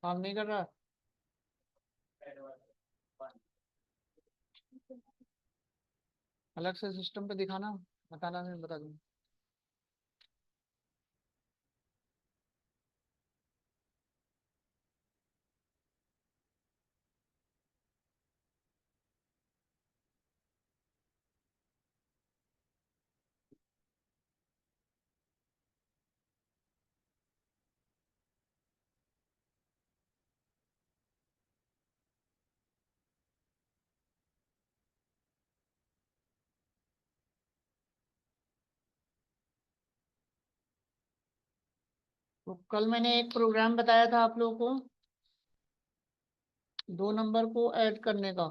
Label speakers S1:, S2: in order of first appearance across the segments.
S1: काम नहीं कर रहा। अलग से सिस्टम पे दिखाना, बताना, मैं बता दूँ। तो कल मैंने एक प्रोग्राम बताया था आप लोगों को, 2 नंबर को ऐड करने का।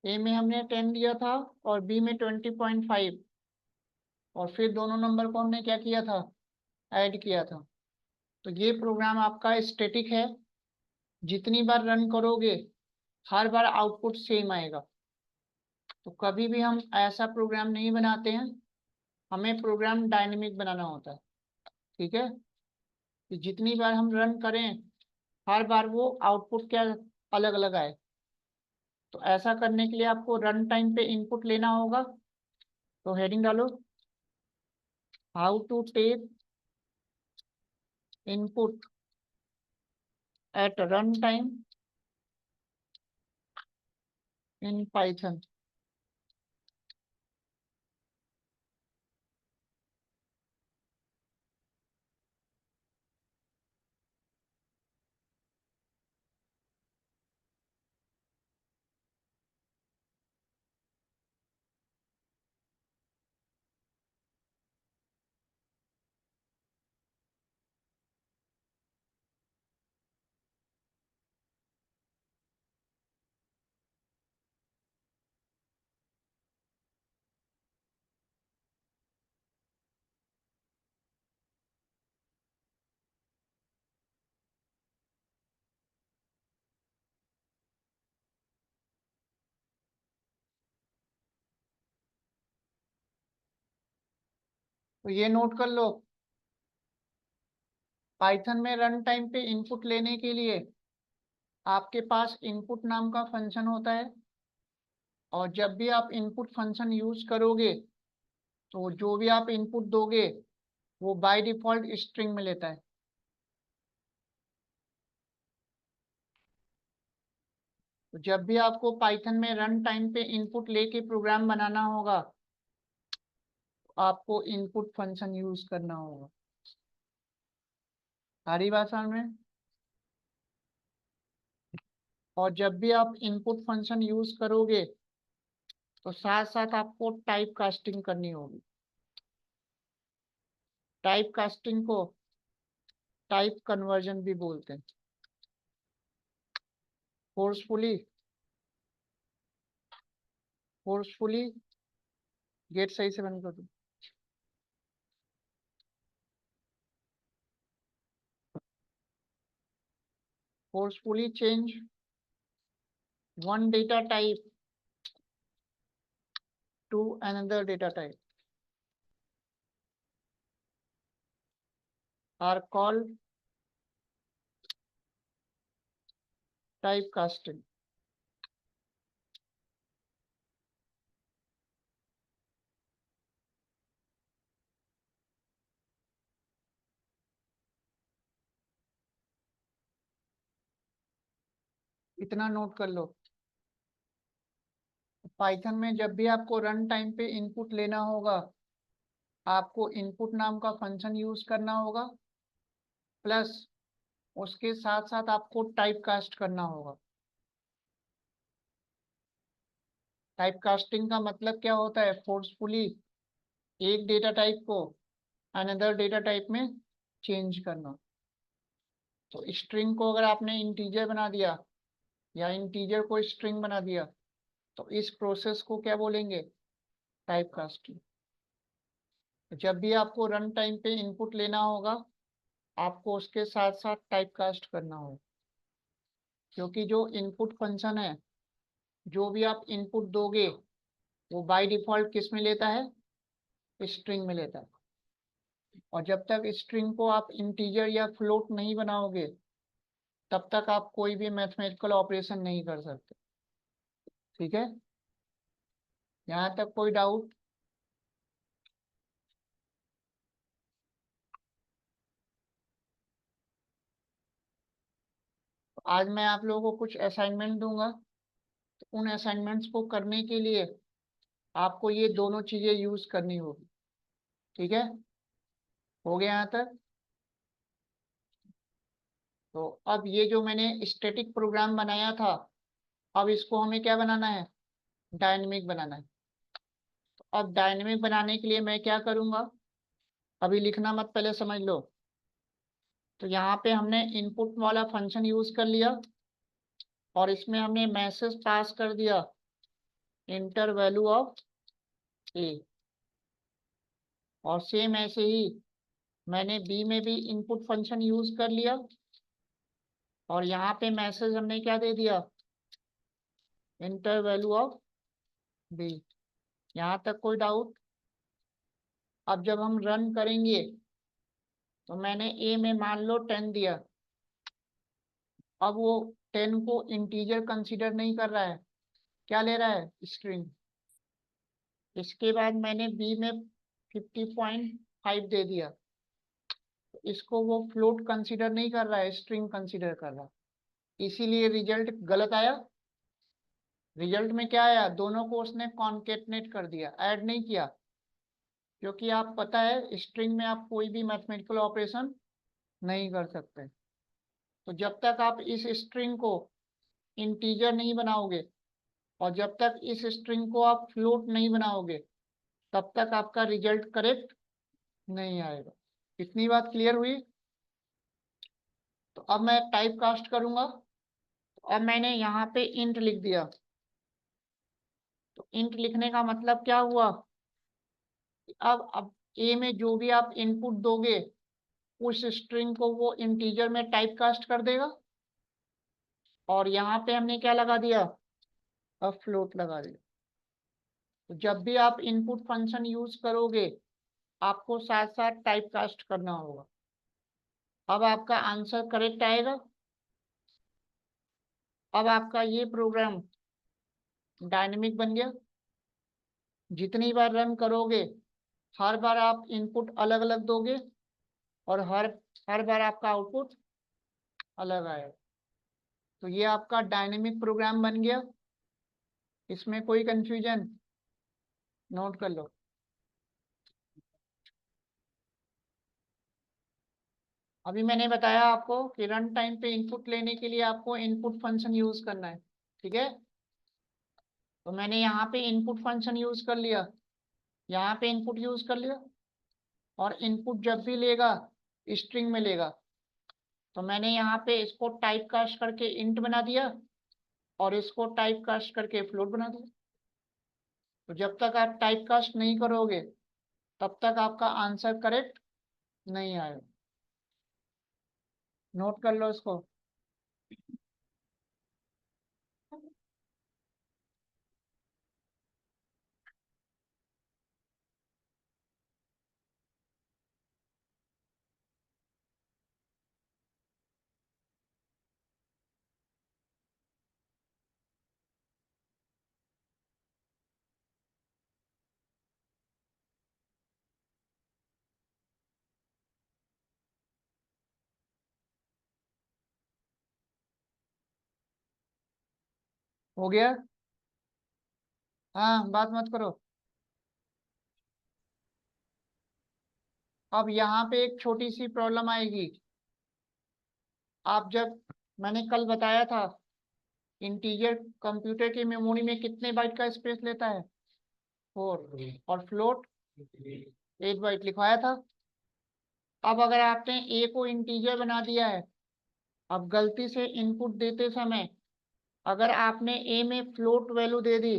S1: ए में हमने 10 दिया था और बी में 20.5, और फिर दोनों नंबर को हमने क्या किया था, ऐड किया था। तो ये प्रोग्राम आपका स्टैटिक है, जितनी बार रन करोगे हर बार आउटपुट सेम आएगा। तो कभी भी हम ऐसा प्रोग्राम नहीं बनाते हैं, हमें प्रोग्राम डायनेमिक बनाना होता है। ठीक है, कि जितनी बार हम रन करें हर बार वो आउटपुट क्या अलग अलग आए। तो ऐसा करने के लिए आपको रन टाइम पे इनपुट लेना होगा। तो हेडिंग डालो, how to take input at run time in Python. तो ये नोट कर लो, पाइथन में रन टाइम पे इनपुट लेने के लिए आपके पास इनपुट नाम का फंक्शन होता है। और जब भी आप इनपुट फंक्शन यूज करोगे तो जो भी आप इनपुट दोगे वो बाय डिफॉल्ट स्ट्रिंग में लेता है। तो जब भी आपको पाइथन में रन टाइम पे इनपुट लेके प्रोग्राम बनाना होगा तो आपको इनपुट फंक्शन यूज करना होगा। सारी बात समझ में। और जब भी आप इनपुट फंक्शन यूज करोगे तो साथ साथ आपको टाइप कास्टिंग करनी होगी। टाइप कास्टिंग को टाइप कन्वर्जन भी बोलते हैं। फोर्सफुली फोर्सफुली गेट सही से बंद कर दो। Forcefully change one data type to another data type are called typecasting। इतना नोट कर लो, पाइथन में जब भी आपको रन टाइम पे इनपुट लेना होगा आपको इनपुट नाम का फंक्शन यूज करना होगा, प्लस उसके साथ साथ आपको टाइप कास्ट करना होगा। टाइप कास्टिंग का मतलब क्या होता है, फोर्सफुली एक डेटा टाइप को अनदर डेटा टाइप में चेंज करना। तो स्ट्रिंग को अगर आपने इंटीजर बना दिया या इंटीजर को स्ट्रिंग बना दिया तो इस प्रोसेस को क्या बोलेंगे, टाइप कास्टिंग। जब भी आपको रन टाइम पे इनपुट लेना होगा आपको उसके साथ साथ टाइप कास्ट करना होगा, क्योंकि जो इनपुट फंक्शन है, जो भी आप इनपुट दोगे वो बाय डिफॉल्ट किस में लेता है, स्ट्रिंग में लेता है। और जब तक स्ट्रिंग को आप इंटीजर या फ्लोट नहीं बनाओगे तब तक आप कोई भी मैथमेटिकल ऑपरेशन नहीं कर सकते। ठीक है, यहाँ तक कोई डाउट? आज मैं आप लोगों को कुछ असाइनमेंट दूंगा, तो उन असाइनमेंट्स को करने के लिए आपको ये दोनों चीजें यूज करनी होगी। ठीक है, हो गया यहाँ तक? तो अब ये जो मैंने स्टैटिक प्रोग्राम बनाया था, अब इसको हमें क्या बनाना है, डायनेमिक बनाना है। तो अब डायनेमिक बनाने के लिए मैं क्या करूंगा, अभी लिखना मत, पहले समझ लो। तो यहाँ पे हमने इनपुट वाला फंक्शन यूज कर लिया और इसमें हमने मैसेज पास कर दिया, इंटर वैल्यू ऑफ ए। और सेम ऐसे ही मैंने बी में भी इनपुट फंक्शन यूज कर लिया और यहाँ पे मैसेज हमने क्या दे दिया, इंटर वैल्यू ऑफ बी। यहाँ तक कोई डाउट? अब जब हम रन करेंगे तो मैंने ए में मान लो 10 दिया, अब वो 10 को इंटीजर कंसीडर नहीं कर रहा है, क्या ले रहा है, स्ट्रिंग। इसके बाद मैंने बी में 50.5 दे दिया, तो इसको वो फ्लोट कंसीडर नहीं कर रहा है, स्ट्रिंग कंसीडर कर रहा है, इसीलिए रिजल्ट गलत आया। रिजल्ट में क्या आया, दोनों को उसने कॉन्केटनेट कर दिया, ऐड नहीं किया, क्योंकि आप पता है स्ट्रिंग में आप कोई भी मैथमेटिकल ऑपरेशन नहीं कर सकते। तो जब तक आप इस स्ट्रिंग को इंटीजर नहीं बनाओगे और जब तक इस स्ट्रिंग को आप फ्लोट नहीं बनाओगे तब तक आपका रिजल्ट करेक्ट नहीं आएगा। इतनी बात क्लियर हुई? तो अब मैं टाइप कास्ट करूंगा। तो अब मैंने यहाँ पे इंट लिख दिया। तो इंट लिखने का मतलब क्या हुआ, अब ए में जो भी आप इनपुट दोगे उस स्ट्रिंग को वो इंटीजर में टाइप कास्ट कर देगा। और यहाँ पे हमने क्या लगा दिया, अब फ्लोट लगा दिया। तो जब भी आप इनपुट फंक्शन यूज करोगे आपको साथ साथ टाइप कास्ट करना होगा। अब आपका आंसर करेक्ट आएगा। अब आपका ये प्रोग्राम डायनेमिक बन गया। जितनी बार रन करोगे हर बार आप इनपुट अलग अलग दोगे और हर हर बार आपका आउटपुट अलग आएगा। तो ये आपका डायनेमिक प्रोग्राम बन गया। इसमें कोई कंफ्यूजन, नोट कर लो। अभी मैंने बताया आपको कि रन टाइम पे इनपुट लेने के लिए आपको इनपुट फंक्शन यूज करना है। ठीक है, तो मैंने यहाँ पे इनपुट फंक्शन यूज कर लिया, यहाँ पे इनपुट यूज कर लिया। और इनपुट जब भी लेगा स्ट्रिंग में लेगा। तो मैंने यहाँ पे इसको टाइप कास्ट करके इंट बना दिया और इसको टाइप कास्ट करके फ्लोट बना दिया। तो जब तक आप टाइप कास्ट नहीं करोगे तब तक आपका आंसर करेक्ट नहीं आएगा। नोट कर लो इसको। हो गया? हाँ, बात मत करो। अब यहाँ पे एक छोटी सी प्रॉब्लम आएगी। आप जब, मैंने कल बताया था इंटीजर कंप्यूटर की मेमोरी में कितने बाइट का स्पेस लेता है, 4, और फ्लोट 8 बाइट लिखवाया था। अब अगर आपने ए को इंटीजर बना दिया है, अब गलती से इनपुट देते समय अगर आपने ए में फ्लोट वैल्यू दे दी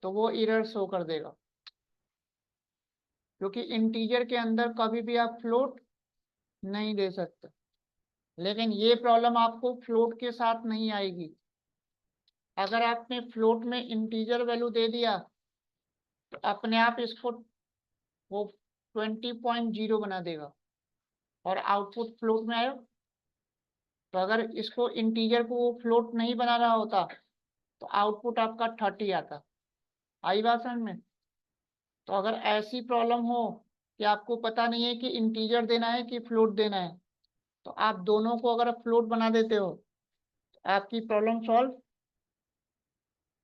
S1: तो वो एरर शो कर देगा, क्योंकि इंटीजर के अंदर कभी भी आप फ्लोट नहीं दे सकते। लेकिन ये प्रॉब्लम आपको फ्लोट के साथ नहीं आएगी। अगर आपने फ्लोट में इंटीजर वैल्यू दे दिया तो अपने आप इसको वो 20.0 बना देगा और आउटपुट फ्लोट में आएगा। तो अगर इसको इंटीजर को वो फ्लोट नहीं बना रहा होता तो आउटपुट आपका 30 आता। आई बात समझ में? तो अगर ऐसी प्रॉब्लम हो कि आपको पता नहीं है कि इंटीजर देना है कि फ्लोट देना है, तो आप दोनों को अगर फ्लोट बना देते हो तो आपकी प्रॉब्लम सॉल्व।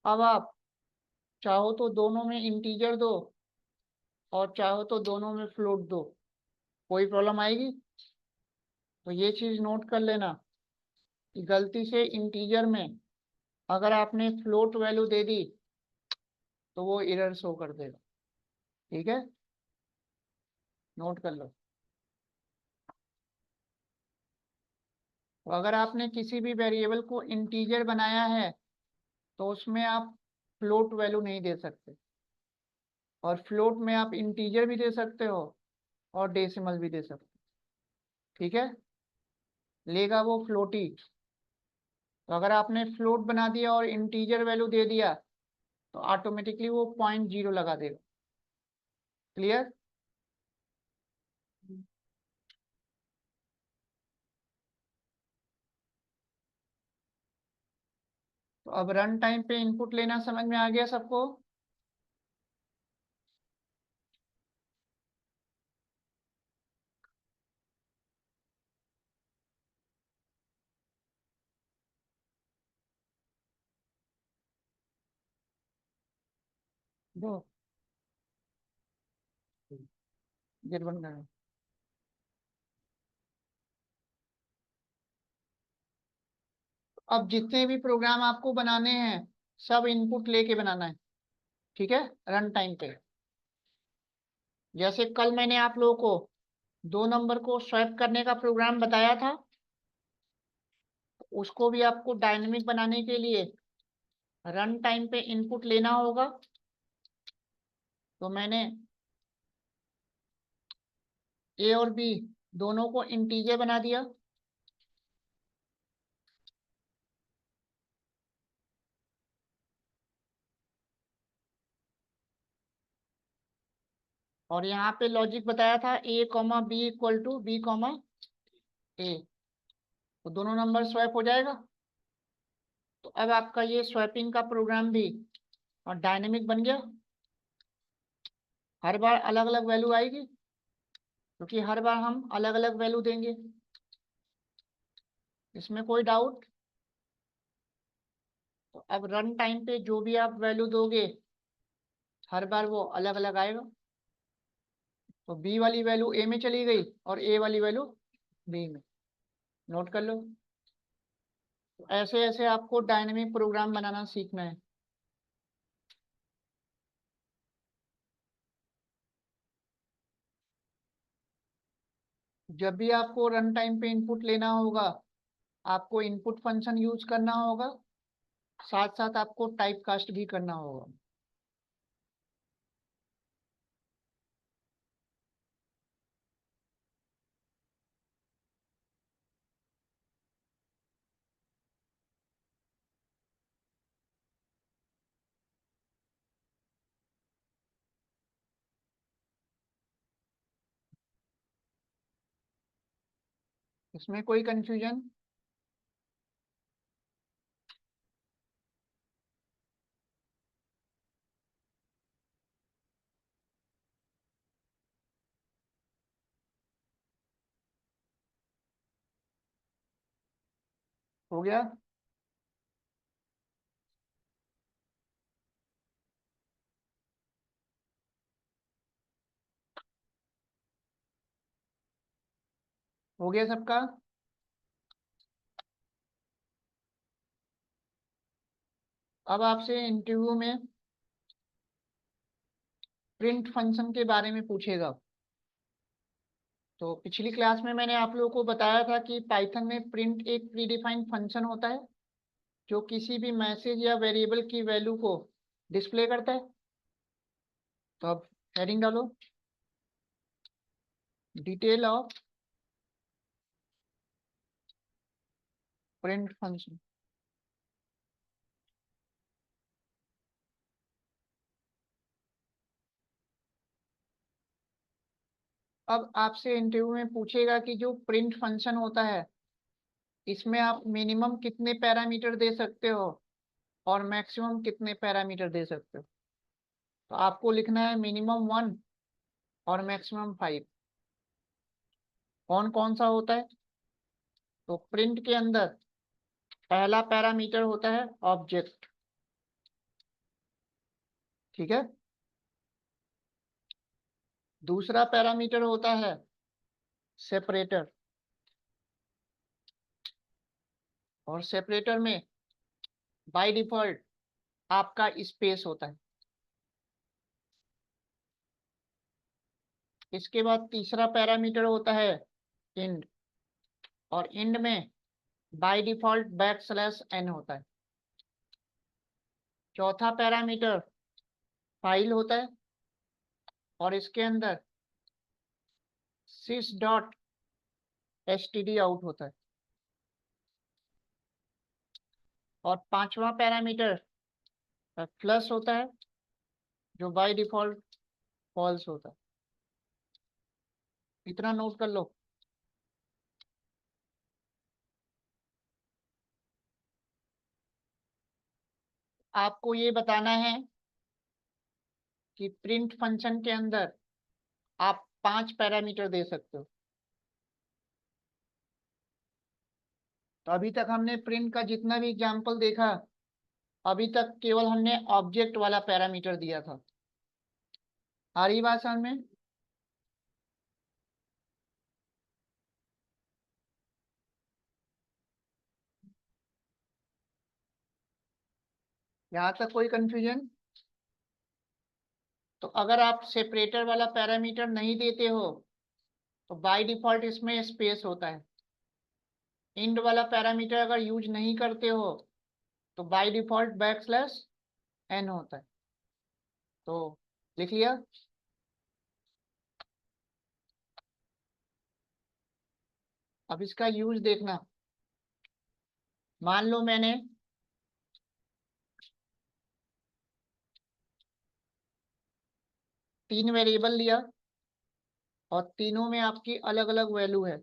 S1: अब आप चाहो तो दोनों में इंटीजर दो और चाहो तो दोनों में फ्लोट दो, कोई प्रॉब्लम आएगी? तो ये चीज नोट कर लेना कि गलती से इंटीजर में अगर आपने फ्लोट वैल्यू दे दी तो वो एरर शो कर देगा। ठीक है, नोट कर लो। तो अगर आपने किसी भी वेरिएबल को इंटीजर बनाया है तो उसमें आप फ्लोट वैल्यू नहीं दे सकते, और फ्लोट में आप इंटीजर भी दे सकते हो और डेसिमल भी दे सकते हो। ठीक है, लेगा वो फ्लोट ही। तो अगर आपने फ्लोट बना दिया और इंटीजर वैल्यू दे दिया तो ऑटोमेटिकली वो 0.0 लगा देगा। क्लियर? तो अब रन टाइम पे इनपुट लेना समझ में आ गया सबको? दो गेट बंद करो। अब जितने भी प्रोग्राम आपको बनाने हैं सब इनपुट लेके बनाना है। ठीक है, रन टाइम पे। जैसे कल मैंने आप लोगों को 2 नंबर को स्वैप करने का प्रोग्राम बताया था, उसको भी आपको डायनेमिक बनाने के लिए रन टाइम पे इनपुट लेना होगा। तो मैंने ए और बी दोनों को इंटीजर बना दिया। और यहाँ पे लॉजिक बताया था A comma B equal to B comma A. तो दोनों नंबर स्वैप हो जाएगा। तो अब आपका ये स्वैपिंग का प्रोग्राम भी और डायनेमिक बन गया। हर बार अलग अलग वैल्यू आएगी क्योंकि हर बार हम अलग अलग वैल्यू देंगे। इसमें कोई डाउट? तो अब रन टाइम पे जो भी आप वैल्यू दोगे हर बार वो अलग अलग आएगा। तो बी वाली वैल्यू ए में चली गई और ए वाली वैल्यू बी में। नोट कर लो। तो ऐसे ऐसे आपको डायनेमिक प्रोग्राम बनाना सीखना है। जब भी आपको रन टाइम पे इनपुट लेना होगा आपको इनपुट फंक्शन यूज करना होगा, साथ साथ आपको टाइप कास्ट भी करना होगा। इसमें कोई कंफ्यूजन? हो गया? हो गया सबका? अब आपसे इंटरव्यू में प्रिंट फंक्शन के बारे में पूछेगा। तो पिछली क्लास में मैंने आप लोगों को बताया था कि पाइथन में प्रिंट एक प्रीडिफाइंड फंक्शन होता है जो किसी भी मैसेज या वेरिएबल की वैल्यू को डिस्प्ले करता है। तो अब हेडिंग डालो, डिटेल ऑफ प्रिंट फंक्शन। अब आपसे इंटरव्यू में पूछेगा कि जो प्रिंट फंक्शन होता है इसमें आप मिनिमम कितने पैरामीटर दे सकते हो और मैक्सिमम कितने पैरामीटर दे सकते हो। तो आपको लिखना है मिनिमम 1 और मैक्सिमम 5। कौन कौन सा होता है? तो प्रिंट के अंदर पहला पैरामीटर होता है ऑब्जेक्ट, ठीक है। दूसरा पैरामीटर होता है सेपरेटर, और सेपरेटर में बाय डिफॉल्ट आपका स्पेस होता है। इसके बाद तीसरा पैरामीटर होता है इंड, और इंड में बाय डिफॉल्ट \n होता है। चौथा पैरामीटर फाइल होता है, और इसके अंदर sys.std आउट होता है। और पांचवा पैरामीटर प्लस होता है, जो बाय डिफॉल्ट फॉल्स होता है। इतना नोट कर लो। आपको ये बताना है कि प्रिंट फंक्शन के अंदर आप 5 पैरामीटर दे सकते हो। तो अभी तक हमने प्रिंट का जितना भी एग्जाम्पल देखा, अभी तक केवल हमने ऑब्जेक्ट वाला पैरामीटर दिया था। आ रही बात समझ में? यहाँ तक कोई कंफ्यूजन? तो अगर आप सेपरेटर वाला पैरामीटर नहीं देते हो तो बाय डिफॉल्ट इसमें स्पेस होता है। इंड वाला पैरामीटर अगर यूज नहीं करते हो तो बाय डिफॉल्ट \n होता है। तो लिख लिया। अब इसका यूज देखना। मान लो मैंने तीन वेरिएबल लिया और तीनों में आपकी अलग अलग वैल्यू है।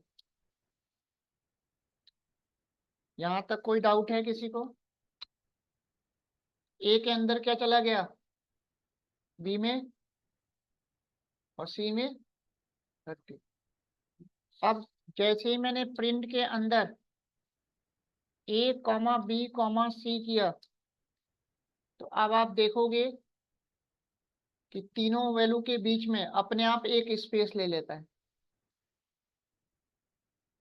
S1: यहां तक कोई डाउट है किसी को? ए के अंदर क्या चला गया, बी में, और सी में 30। अब जैसे ही मैंने प्रिंट के अंदर A, B, C किया, तो अब आप देखोगे कि तीनों वैल्यू के बीच में अपने आप एक स्पेस ले लेता है।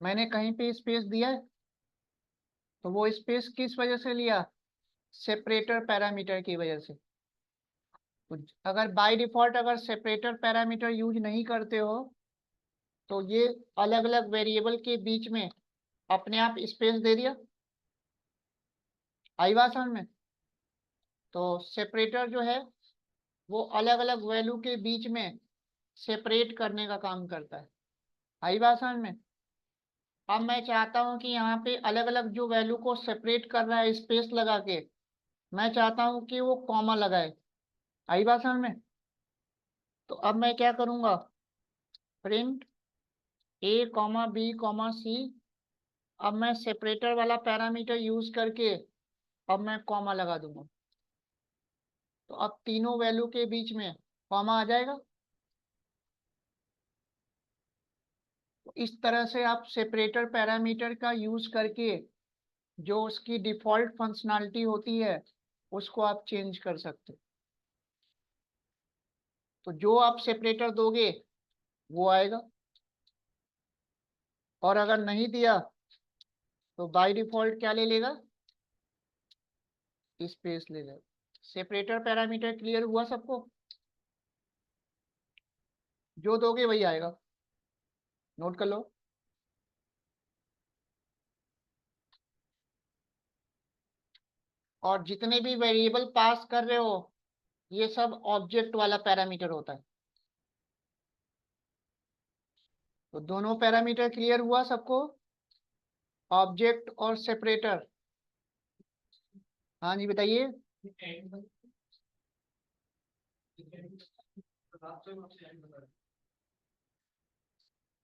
S1: मैंने कहीं पे स्पेस दिया है, तो वो स्पेस किस वजह से लिया? सेपरेटर पैरामीटर की वजह से। तो अगर बाय डिफॉल्ट अगर सेपरेटर पैरामीटर यूज नहीं करते हो तो ये अलग अलग वेरिएबल के बीच में अपने आप स्पेस दे दिया। आई बात समझ में? तो सेपरेटर जो है वो अलग अलग वैल्यू के बीच में सेपरेट करने का काम करता है। आई बात समझ में? अब मैं चाहता हूं कि यहाँ पे अलग अलग जो वैल्यू को सेपरेट कर रहा है स्पेस लगा के, मैं चाहता हूं कि वो कॉमा लगाए। आई बात समझ में? तो अब मैं क्या करूंगा, प्रिंट A, B, C। अब मैं सेपरेटर वाला पैरामीटर यूज करके अब मैं कॉमा लगा दूंगा। तो अब तीनों वैल्यू के बीच में कॉमा आ जाएगा। तो इस तरह से आप सेपरेटर पैरामीटर का यूज करके जो उसकी डिफॉल्ट फंक्शनैलिटी होती है उसको आप चेंज कर सकते हो। तो जो आप सेपरेटर दोगे वो आएगा, और अगर नहीं दिया तो बाय डिफॉल्ट क्या ले लेगा? स्पेस ले लेगा। सेपरेटर पैरामीटर क्लियर हुआ सबको? जो दोगे वही आएगा, नोट कर लो। और जितने भी वेरिएबल पास कर रहे हो ये सब ऑब्जेक्ट वाला पैरामीटर होता है। तो दोनों पैरामीटर क्लियर हुआ सबको, ऑब्जेक्ट और सेपरेटर? हाँ जी बताइए।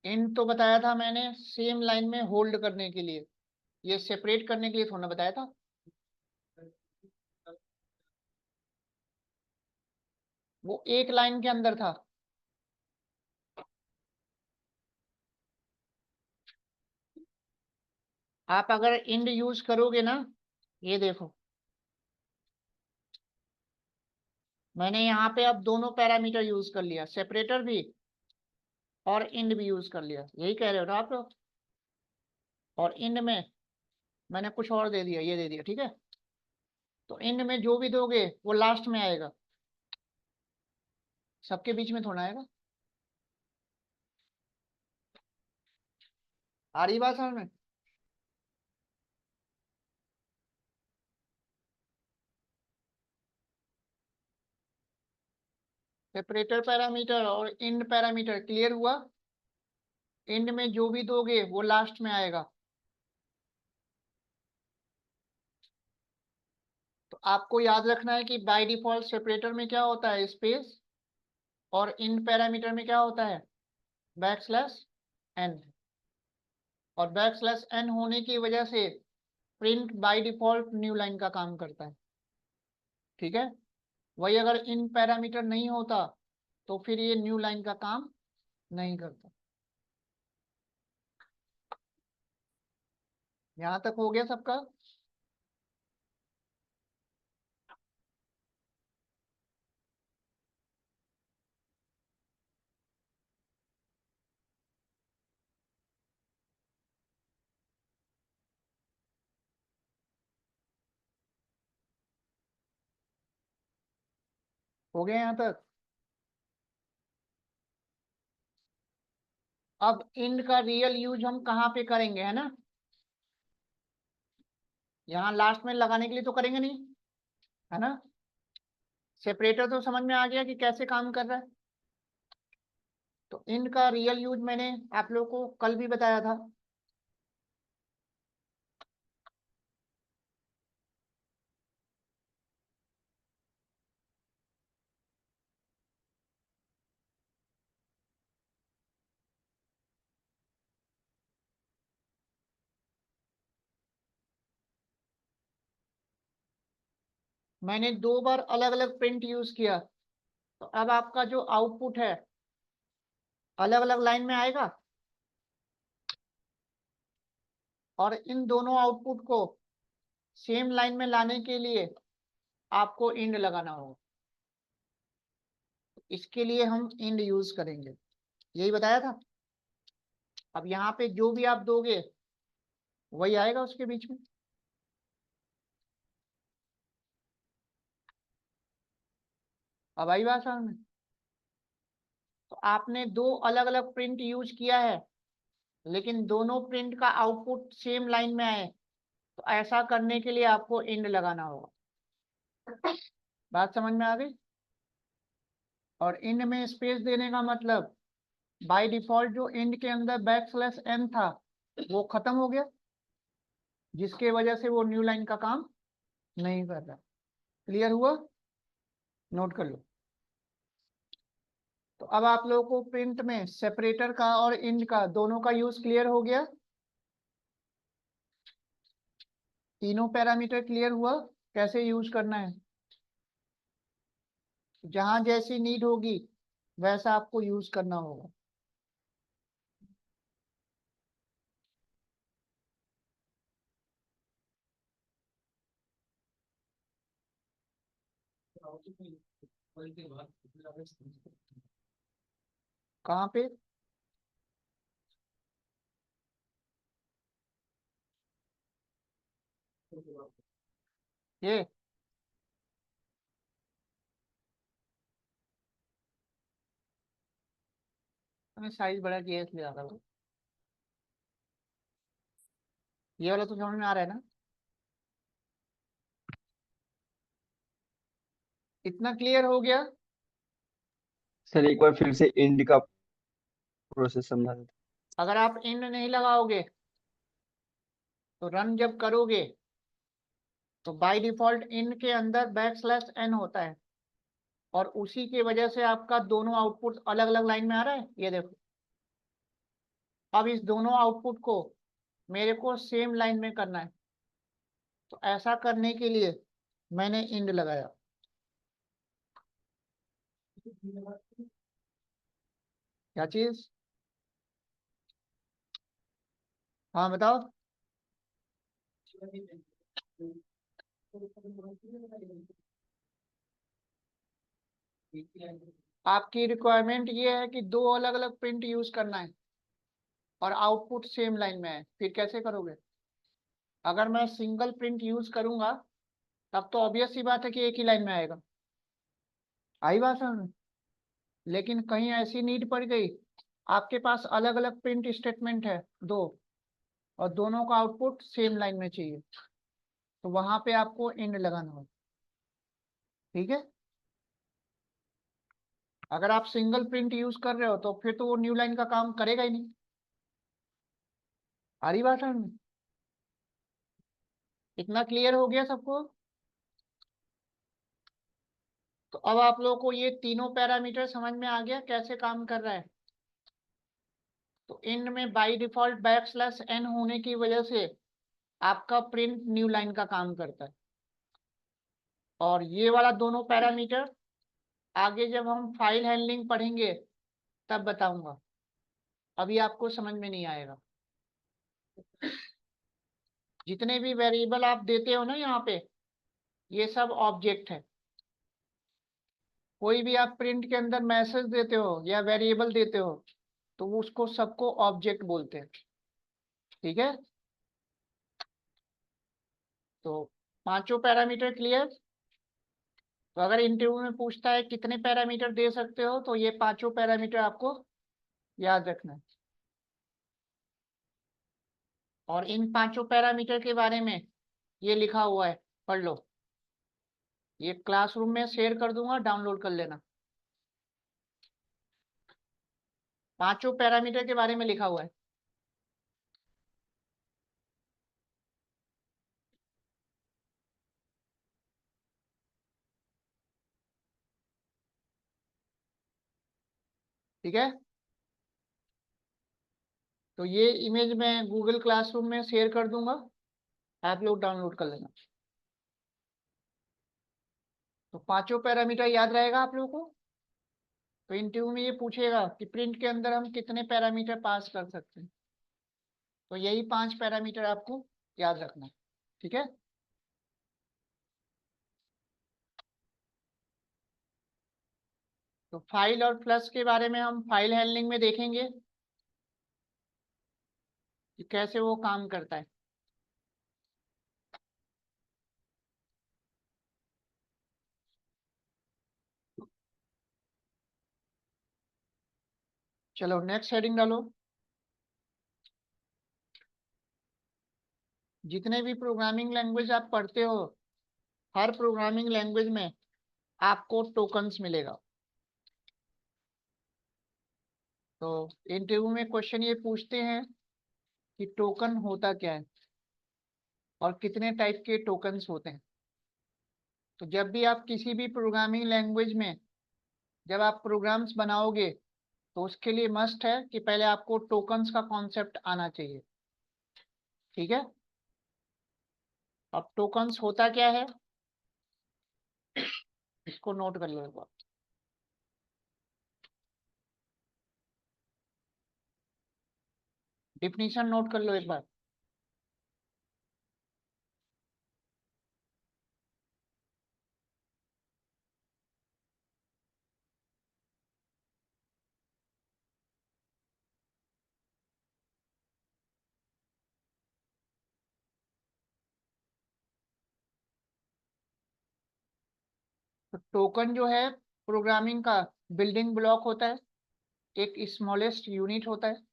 S1: इंड तो बताया था मैंने सेम लाइन में होल्ड करने के लिए, ये सेपरेट करने के लिए थोड़ा बताया था। वो एक लाइन के अंदर था। आप अगर इंड यूज करोगे ना, ये देखो मैंने यहाँ पे अब दोनों पैरामीटर यूज कर लिया, सेपरेटर भी और इंड भी यूज कर लिया, यही कह रहे हो ना आप लोग। और इंड में मैंने कुछ और दे दिया, ये दे दिया, ठीक है। तो इंड में जो भी दोगे वो लास्ट में आएगा, सबके बीच में थोड़ा आएगा। आ रही बात समझ में? सेपरेटर पैरामीटर और इंड पैरामीटर क्लियर हुआ। इंड में जो भी दोगे वो लास्ट में आएगा। तो आपको याद रखना है कि बाय डिफॉल्ट सेपरेटर में क्या होता है, स्पेस, और इंड पैरामीटर में क्या होता है, बैकस्लैश n। और बैकस्लैश n होने की वजह से print by default new line का काम करता है, ठीक है। वही अगर इन पैरामीटर नहीं होता तो फिर ये न्यू लाइन का काम नहीं करता। यहां तक हो गया सबका? हो गया यहां तक? अब इंड का रियल यूज हम कहाँ पे करेंगे, है ना। यहाँ लास्ट में लगाने के लिए तो करेंगे नहीं, है ना। सेपरेटर तो समझ में आ गया कि कैसे काम कर रहा है। तो इंड का रियल यूज मैंने आप लोगों को कल भी बताया था। मैंने 2 बार अलग अलग प्रिंट यूज किया, तो अब आपका जो आउटपुट है अलग अलग लाइन में आएगा। और इन दोनों आउटपुट को सेम लाइन में लाने के लिए आपको इंड लगाना होगा। इसके लिए हम इंड यूज करेंगे, यही बताया था। अब यहाँ पे जो भी आप दोगे वही आएगा उसके बीच में। अब आई बात समझ में? तो आपने 2 अलग अलग प्रिंट यूज किया है, लेकिन दोनों प्रिंट का आउटपुट सेम लाइन में आए, तो ऐसा करने के लिए आपको इंड लगाना होगा। बात समझ में आ गई? और इंड में स्पेस देने का मतलब बाय डिफॉल्ट जो इंड के अंदर बैकस्लैश n था वो खत्म हो गया, जिसके वजह से वो न्यू लाइन का काम नहीं कर रहा। क्लियर हुआ? नोट कर लो। तो अब आप लोगों को प्रिंट में सेपरेटर का और इंड का दोनों का यूज क्लियर हो गया। तीनों पैरामीटर क्लियर हुआ कैसे यूज करना है। जहां जैसी नीड होगी वैसा आपको यूज करना होगा। कहाँ पे? ये मैंने साइज बड़ा किया इसलिए आ रहा है। ये वाला तो समझ में आ रहा है ना? इतना क्लियर हो गया?
S2: सर एक बार फिर से इंड का प्रोसेस समझा देते।
S1: अगर आप इंड नहीं लगाओगे तो रन जब करोगे तो बाय डिफॉल्ट इंड के अंदर बैकस्लैश n होता है, और उसी की वजह से आपका दोनों आउटपुट अलग अलग लाइन में आ रहा है, ये देखो। अब इस दोनों आउटपुट को मेरे को सेम लाइन में करना है, तो ऐसा करने के लिए मैंने इंड लगाया। क्या चीज? हाँ बताओ। आपकी रिक्वायरमेंट ये है कि दो अलग अलग प्रिंट यूज करना है और आउटपुट सेम लाइन में है, फिर कैसे करोगे? अगर मैं सिंगल प्रिंट यूज करूंगा तब तो ऑब्वियस सी बात है कि एक ही लाइन में आएगा। आई बात समझ में? लेकिन कहीं ऐसी नीड पड़ गई, आपके पास अलग अलग प्रिंट स्टेटमेंट है दो, और दोनों का आउटपुट सेम लाइन में चाहिए, तो वहां पे आपको एंड लगाना होगा। ठीक है? अगर आप सिंगल प्रिंट यूज कर रहे हो तो फिर तो वो न्यू लाइन का काम करेगा ही नहीं। आ रही बात समझ में? इतना क्लियर हो गया सबको? तो अब आप लोगों को ये तीनों पैरामीटर समझ में आ गया कैसे काम कर रहा है। तो इंड में बाय डिफॉल्ट बैकस्लैश n होने की वजह से आपका प्रिंट न्यू लाइन का काम करता है। और ये वाला दोनों पैरामीटर आगे जब हम फाइल हैंडलिंग पढ़ेंगे तब बताऊंगा, अभी आपको समझ में नहीं आएगा। जितने भी वेरिएबल आप देते हो ना यहाँ पे, ये सब ऑब्जेक्ट है। कोई भी आप प्रिंट के अंदर मैसेज देते हो या वेरिएबल देते हो तो वो उसको सबको ऑब्जेक्ट बोलते हैं। ठीक है? तो पांचों पैरामीटर क्लियर? तो अगर इंटरव्यू में पूछता है कितने पैरामीटर दे सकते हो, तो ये पांचों पैरामीटर आपको याद रखना है। और इन पांचों पैरामीटर के बारे में ये लिखा हुआ है, पढ़ लो। ये क्लासरूम में शेयर कर दूंगा, डाउनलोड कर लेना। पांचों पैरामीटर के बारे में लिखा हुआ है। ठीक है? तो ये इमेज मैं गूगल क्लासरूम में शेयर कर दूंगा, आप लोग डाउनलोड कर लेना। तो पांचों पैरामीटर याद रहेगा आप लोगों को? तो इंटरव्यू में ये पूछेगा कि प्रिंट के अंदर हम कितने पैरामीटर पास कर सकते हैं, तो यही 5 पैरामीटर आपको याद रखना है। ठीक है? तो फाइल और प्लस के बारे में हम फाइल हैंडलिंग में देखेंगे कि कैसे वो काम करता है। चलो नेक्स्ट हेडिंग डालो। जितने भी प्रोग्रामिंग लैंग्वेज आप पढ़ते हो, हर प्रोग्रामिंग लैंग्वेज में आपको टोकन्स मिलेगा। तो इंटरव्यू में क्वेश्चन ये पूछते हैं कि टोकन होता क्या है और कितने टाइप के टोकन्स होते हैं। तो जब भी आप किसी भी प्रोग्रामिंग लैंग्वेज में जब आप प्रोग्राम्स बनाओगे तो उसके लिए मस्ट है कि पहले आपको टोकन्स का कॉन्सेप्ट आना चाहिए। ठीक है? अब टोकन्स होता क्या है इसको नोट कर लो एक बार। डिफिनीशन नोट कर लो एक बार। तो टोकन जो है प्रोग्रामिंग का बिल्डिंग ब्लॉक होता है, एक स्मॉलेस्ट यूनिट होता है।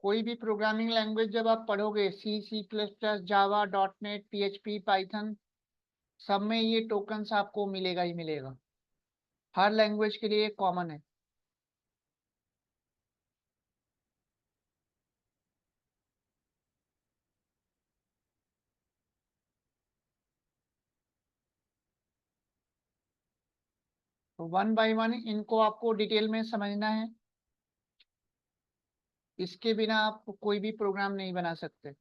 S1: कोई भी प्रोग्रामिंग लैंग्वेज जब आप पढ़ोगे, C++, जावा, .NET, PHP, पाइथन, सब में ये टोकन्स आपको मिलेगा ही मिलेगा। हर लैंग्वेज के लिए कॉमन है। तो 1 बाय 1 इनको आपको डिटेल में समझना है, इसके बिना आप कोई भी प्रोग्राम नहीं बना सकते।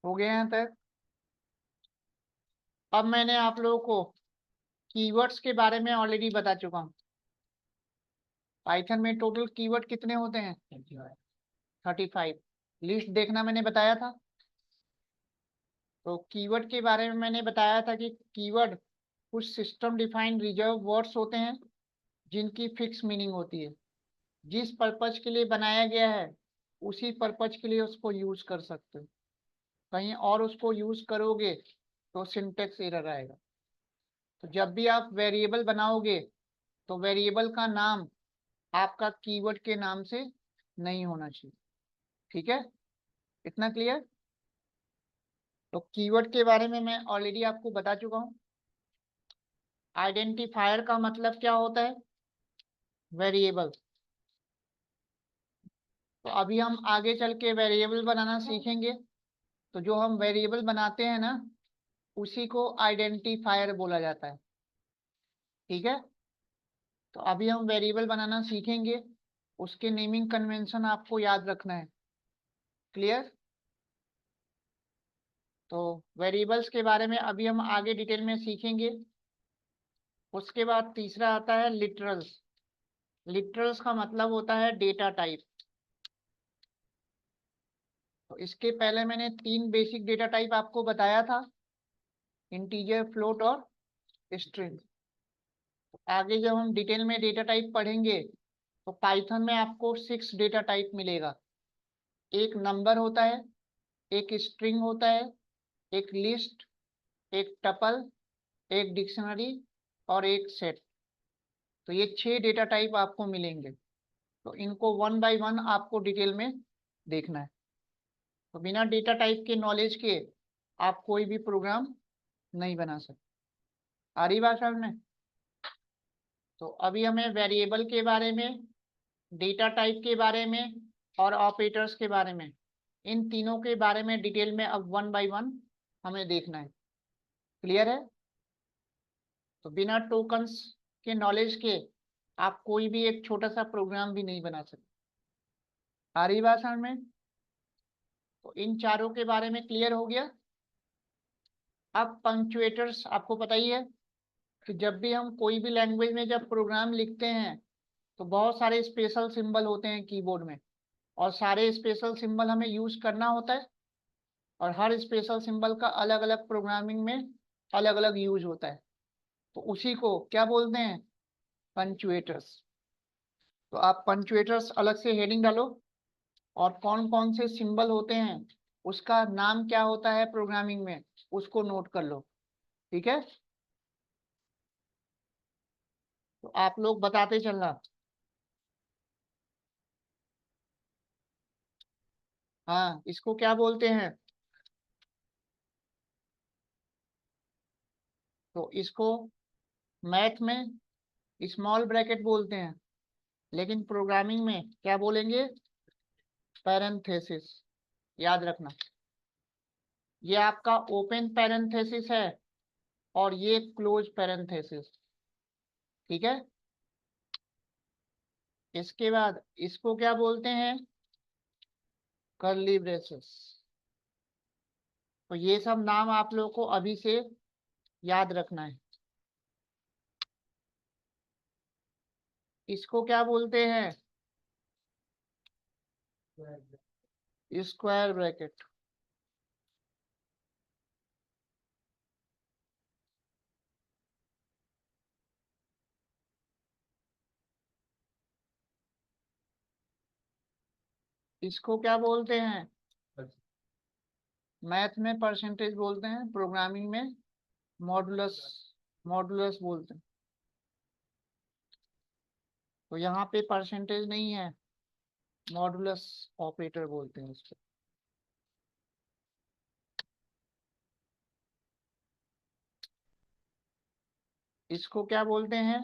S1: हो गया यहाँ तक? अब मैंने आप लोगों को कीवर्ड्स के बारे में ऑलरेडी बता चुका हूँ। पाइथन में टोटल कीवर्ड कितने होते हैं? 35। लिस्ट देखना मैंने बताया था। तो कीवर्ड के बारे में मैंने बताया था कि कीवर्ड कुछ सिस्टम डिफाइंड रिजर्व वर्ड्स होते हैं जिनकी फिक्स मीनिंग होती है। जिस पर्पज के लिए बनाया गया है उसी पर्पज के लिए उसको यूज कर सकते हो। कहीं और उसको यूज करोगे तो सिंटेक्स एरर आएगा। तो जब भी आप वेरिएबल बनाओगे तो वेरिएबल का नाम आपका कीवर्ड के नाम से नहीं होना चाहिए। ठीक है, इतना क्लियर? तो कीवर्ड के बारे में मैं ऑलरेडी आपको बता चुका हूँ। आइडेंटिफायर का मतलब क्या होता है? वेरिएबल। तो अभी हम आगे चल के वेरिएबल बनाना सीखेंगे। तो जो हम वेरिएबल बनाते हैं ना, उसी को आइडेंटिफायर बोला जाता है। ठीक है, तो अभी हम वेरिएबल बनाना सीखेंगे, उसके नेमिंग कन्वेंशन आपको याद रखना है। क्लियर? तो वेरिएबल्स के बारे में अभी हम आगे डिटेल में सीखेंगे। उसके बाद तीसरा आता है लिटरल्स। लिटरल्स का मतलब होता है डेटा टाइप। तो इसके पहले मैंने 3 बेसिक डेटा टाइप आपको बताया था, इंटीजर, फ्लोट और स्ट्रिंग। आगे जब हम डिटेल में डेटा टाइप पढ़ेंगे तो पाइथन में आपको 6 डेटा टाइप मिलेगा। एक नंबर होता है, एक स्ट्रिंग होता है, एक लिस्ट, एक टपल, एक डिक्शनरी और एक सेट। तो ये 6 डेटा टाइप आपको मिलेंगे। तो इनको 1 बाय 1 आपको डिटेल में देखना है। तो बिना डेटा टाइप के नॉलेज के आप कोई भी प्रोग्राम नहीं बना सकते। आ रही बात समझ में? तो अभी हमें वेरिएबल के बारे में, डेटा टाइप के बारे में और ऑपरेटर्स के बारे में, इन तीनों के बारे में डिटेल में अब 1 बाय 1 हमें देखना है। क्लियर है? तो बिना टोकन्स के नॉलेज के आप कोई भी एक छोटा सा प्रोग्राम भी नहीं बना सकते। आ रही बात समझ में? तो इन चारों के बारे में क्लियर हो गया। अब पंक्चुएटर्स आपको पता ही है कि जब भी हम कोई भी लैंग्वेज में जब प्रोग्राम लिखते हैं तो बहुत सारे स्पेशल सिंबल होते हैं कीबोर्ड में, और सारे स्पेशल सिंबल हमें यूज करना होता है। और हर स्पेशल सिंबल का अलग अलग प्रोग्रामिंग में अलग अलग यूज होता है। तो उसी को क्या बोलते हैं? पंक्चुएटर्स। तो आप पंक्चुएटर्स अलग से हेडिंग डालो, और कौन कौन से सिंबल होते हैं उसका नाम क्या होता है प्रोग्रामिंग में, उसको नोट कर लो। ठीक है, तो आप लोग बताते चलना। हाँ, इसको क्या बोलते हैं? तो इसको मैथ में स्मॉल ब्रैकेट बोलते हैं, लेकिन प्रोग्रामिंग में क्या बोलेंगे? पैरेंथेसिस। याद रखना, ये आपका ओपन पैरेंथेसिस है और ये क्लोज पैरेंथेसिस। ठीक है, इसके बाद इसको क्या बोलते हैं? Curly braces. तो ये सब नाम आप लोगों को अभी से याद रखना है। इसको क्या बोलते हैं? Square bracket. इसको क्या बोलते हैं? मैथ में परसेंटेज बोलते हैं, प्रोग्रामिंग में मॉडुलस, मॉडुलस बोलते हैं। तो यहाँ पे परसेंटेज नहीं है, मॉडुलस ऑपरेटर बोलते हैं इसको। इसको क्या बोलते हैं?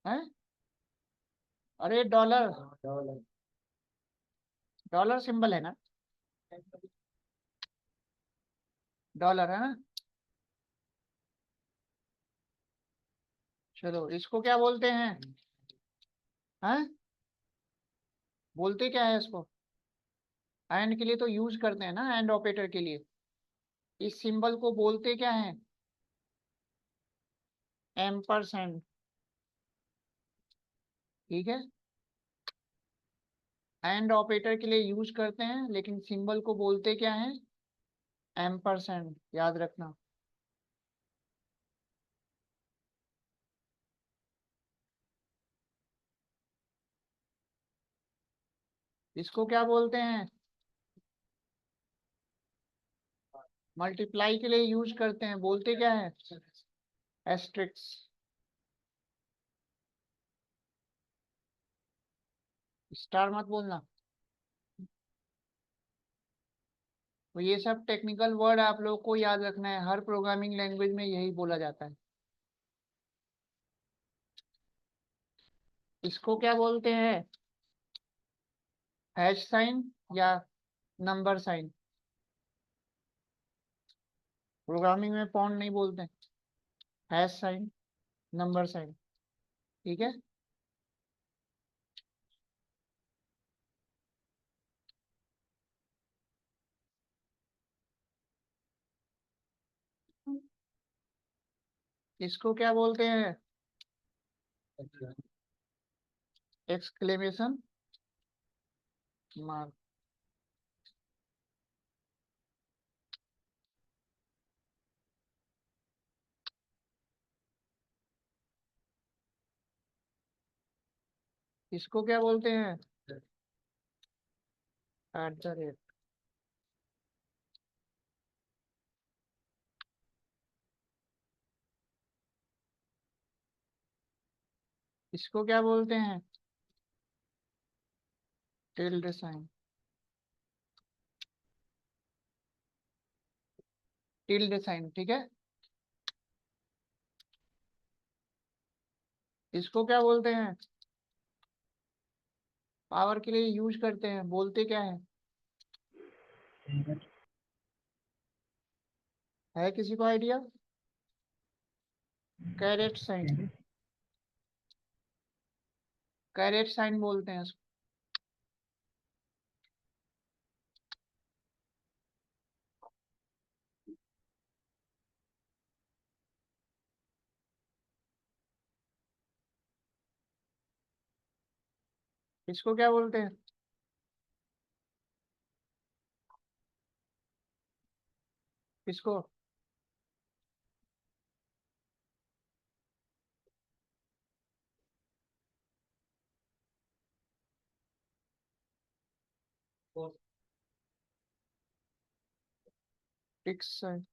S1: हैं? अरे डॉलर, डॉलर सिंबल है ना, डॉलर है ना। चलो इसको क्या बोलते हैं? हैं? बोलते क्या है इसको? एंड के लिए तो यूज करते हैं ना, एंड ऑपरेटर के लिए। इस सिंबल को बोलते क्या है? एम्परसेंड। ठीक है, एंड ऑपरेटर के लिए यूज करते हैं, लेकिन सिंबल को बोलते क्या है? एम्परसेंड, याद रखना। इसको क्या बोलते हैं? मल्टीप्लाई के लिए यूज करते हैं, बोलते क्या है? एस्ट्रिक्स। स्टार मत बोलना। तो ये सब टेक्निकल वर्ड आप लोग को याद रखना है, हर प्रोग्रामिंग लैंग्वेज में यही बोला जाता है। इसको क्या बोलते हैं? हैश साइन या नंबर साइन। प्रोग्रामिंग में पॉन्ड नहीं बोलते, हैश साइन, नंबर साइन। ठीक है, इसको क्या बोलते हैं? Exclamation mark. इसको क्या बोलते हैं? At the rate. इसको क्या बोलते हैं? Tilde sign. टिल्ड साइन, ठीक है। इसको क्या बोलते हैं? पावर के लिए यूज करते हैं, बोलते क्या है किसी को idea? Caret sign. Caret sign बोलते हैं इसको। इसको क्या बोलते हैं? इसको टिक्स साइन।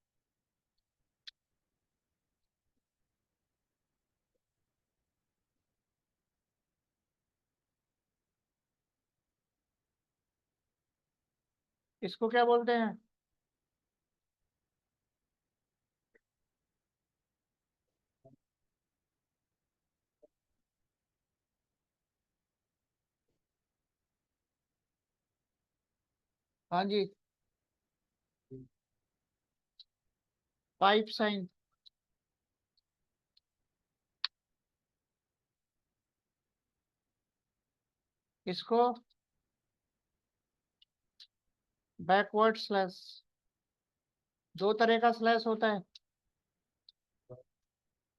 S1: इसको क्या बोलते हैं? हाँ जी, पाइप साइन। इसको बैकवर्ड स्लैश। दो तरह का स्लैश होता है,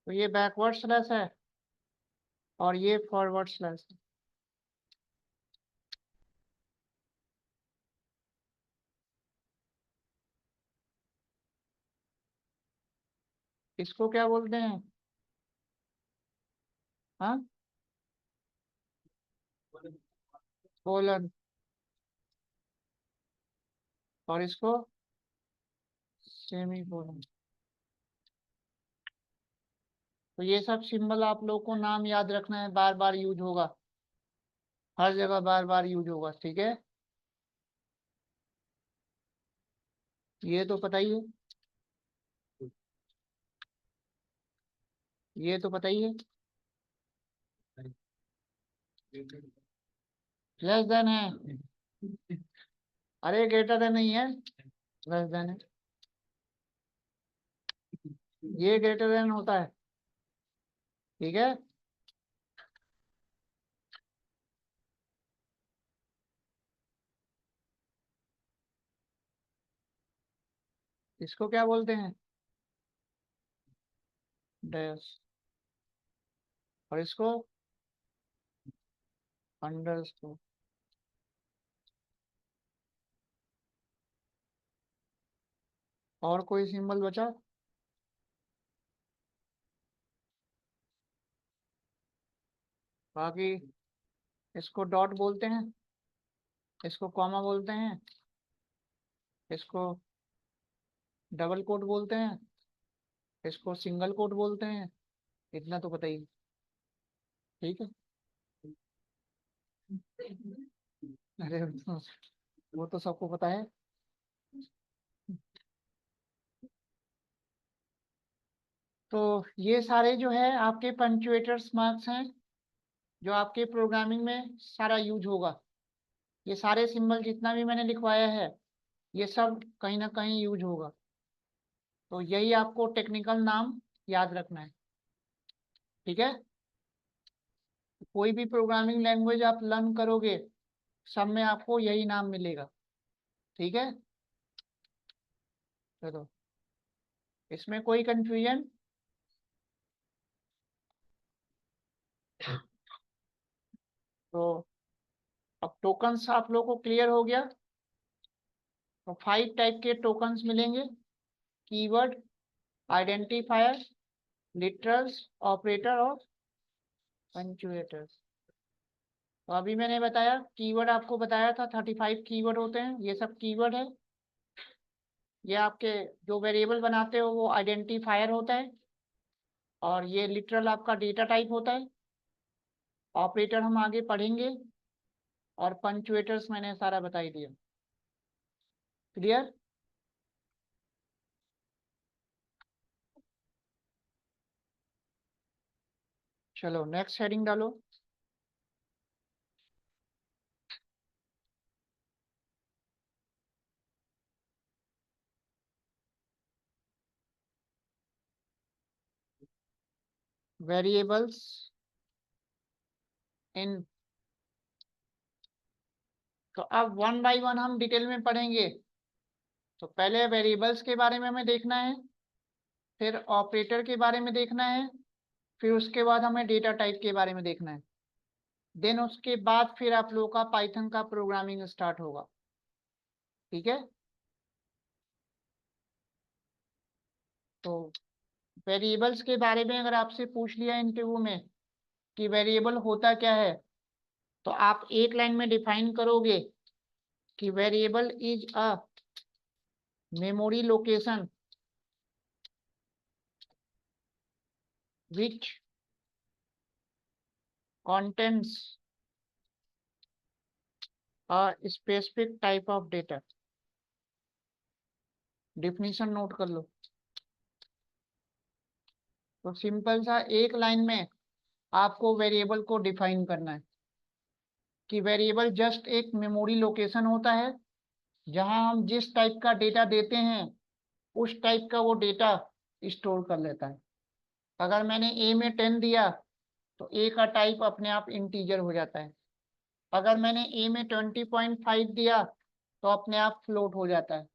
S1: तो ये बैकवर्ड स्लैश है और ये फॉरवर्ड स्लैश है। इसको क्या बोलते हैं? हाँ, कोलन। और इसको सेमी कोलन। तो ये सब सिंबल आप लोग को नाम याद रखना है, बार बार यूज होगा। हर जगह बार बार यूज होगा, ठीक है, ये तो पता ही है, ये तो पता ही है। लेस देन है, अरे ग्रेटर देन नहीं है, लेस देन है, ये ग्रेटर देन होता है, ठीक है। इसको क्या बोलते हैं, डैश, और इसको अंडरस्कोर। और कोई सिंबल बचा? बाकी इसको डॉट बोलते हैं, इसको कॉमा बोलते हैं, इसको डबल कोट बोलते हैं, इसको सिंगल कोट बोलते हैं, इतना तो पता ही, ठीक है। अरे वो तो सबको पता है। तो ये सारे जो है आपके पंक्चुएटर्स मार्क्स हैं, जो आपके प्रोग्रामिंग में सारा यूज होगा। ये सारे सिंबल जितना भी मैंने लिखवाया है, ये सब कहीं ना कहीं यूज होगा। तो यही आपको टेक्निकल नाम याद रखना है, ठीक है। कोई भी प्रोग्रामिंग लैंग्वेज आप लर्न करोगे, सब में आपको यही नाम मिलेगा, ठीक है। चलो, इसमें कोई कंफ्यूजन? तो अब टोकन्स आप लोग को क्लियर हो गया। तो 5 टाइप के टोकन्स मिलेंगे, कीवर्ड, आइडेंटिफायर, लिटरल्स, ऑपरेटर और पंक्चुएटर्स। तो अभी मैंने बताया कीवर्ड, आपको बताया था 35 कीवर्ड होते हैं, ये सब कीवर्ड है। ये आपके जो वेरिएबल बनाते हो वो आइडेंटिफायर होता है, और ये लिटरल आपका डेटा टाइप होता है। ऑपरेटर हम आगे पढ़ेंगे, और पंक्चुएटर्स मैंने सारा बता ही दिया, क्लियर। चलो नेक्स्ट हेडिंग डालो। Variables in. तो अब वन बाय वन हम डिटेल में पढ़ेंगे। तो पहले वेरिएबल्स के बारे में हमें देखना है, फिर ऑपरेटर के बारे में देखना है, फिर उसके बाद हमें डेटा टाइप के बारे में देखना है। देन उसके बाद फिर आप लोगों का पाइथन का प्रोग्रामिंग स्टार्ट होगा, ठीक है। तो वेरिएबल्स के बारे में अगर आपसे पूछ लिया इंटरव्यू में कि वेरिएबल होता क्या है, तो आप एक लाइन में डिफाइन करोगे कि variable is a memory location which contains a specific type of data। Definition note कर लो। तो सिंपल सा एक लाइन में आपको वेरिएबल को डिफाइन करना है कि वेरिएबल जस्ट एक मेमोरी लोकेशन होता है, जहां हम जिस टाइप का डेटा देते हैं उस टाइप का वो डेटा स्टोर कर लेता है। अगर मैंने ए में 10 दिया तो ए का टाइप अपने आप इंटीजर हो जाता है। अगर मैंने ए में 20.5 दिया तो अपने आप फ्लोट हो जाता है।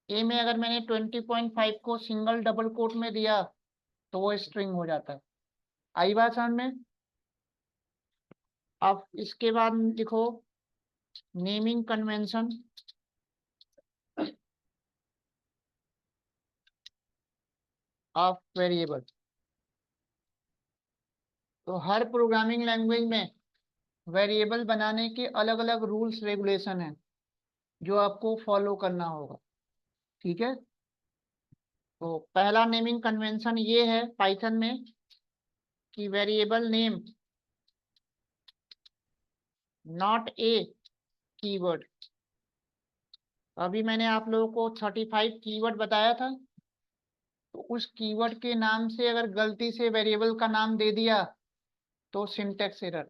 S1: ए में अगर मैंने 20.5 को सिंगल डबल कोट में दिया तो वो स्ट्रिंग हो जाता है। आई बात समझ में? अब इसके बाद लिखो नेमिंग कन्वेंशन ऑफ वेरिएबल। तो हर प्रोग्रामिंग लैंग्वेज में वेरिएबल बनाने के अलग अलग रूल्स रेगुलेशन हैं जो आपको फॉलो करना होगा, ठीक है। तो पहला नेमिंग कन्वेंशन ये है पाइथन में कि variable name not a keyword. अभी मैंने आप लोगों को 35 कीवर्ड बताया था, तो उस कीवर्ड के नाम से अगर गलती से वेरिएबल का नाम दे दिया तो सिंटैक्स एरर।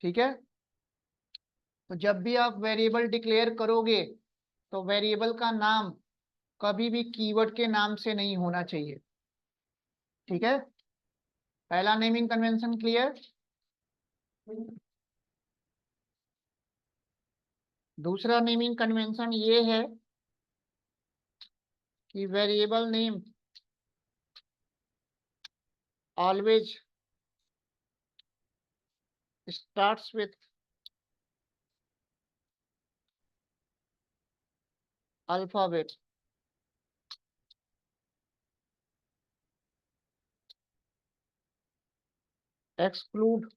S1: ठीक है, तो जब भी आप वेरिएबल डिक्लेयर करोगे तो वेरिएबल का नाम कभी भी कीवर्ड के नाम से नहीं होना चाहिए। ठीक है, पहला नेमिंग कन्वेंशन क्लियर। दूसरा नेमिंग कन्वेंशन ये है कि variable name always starts with alphabet. Exclude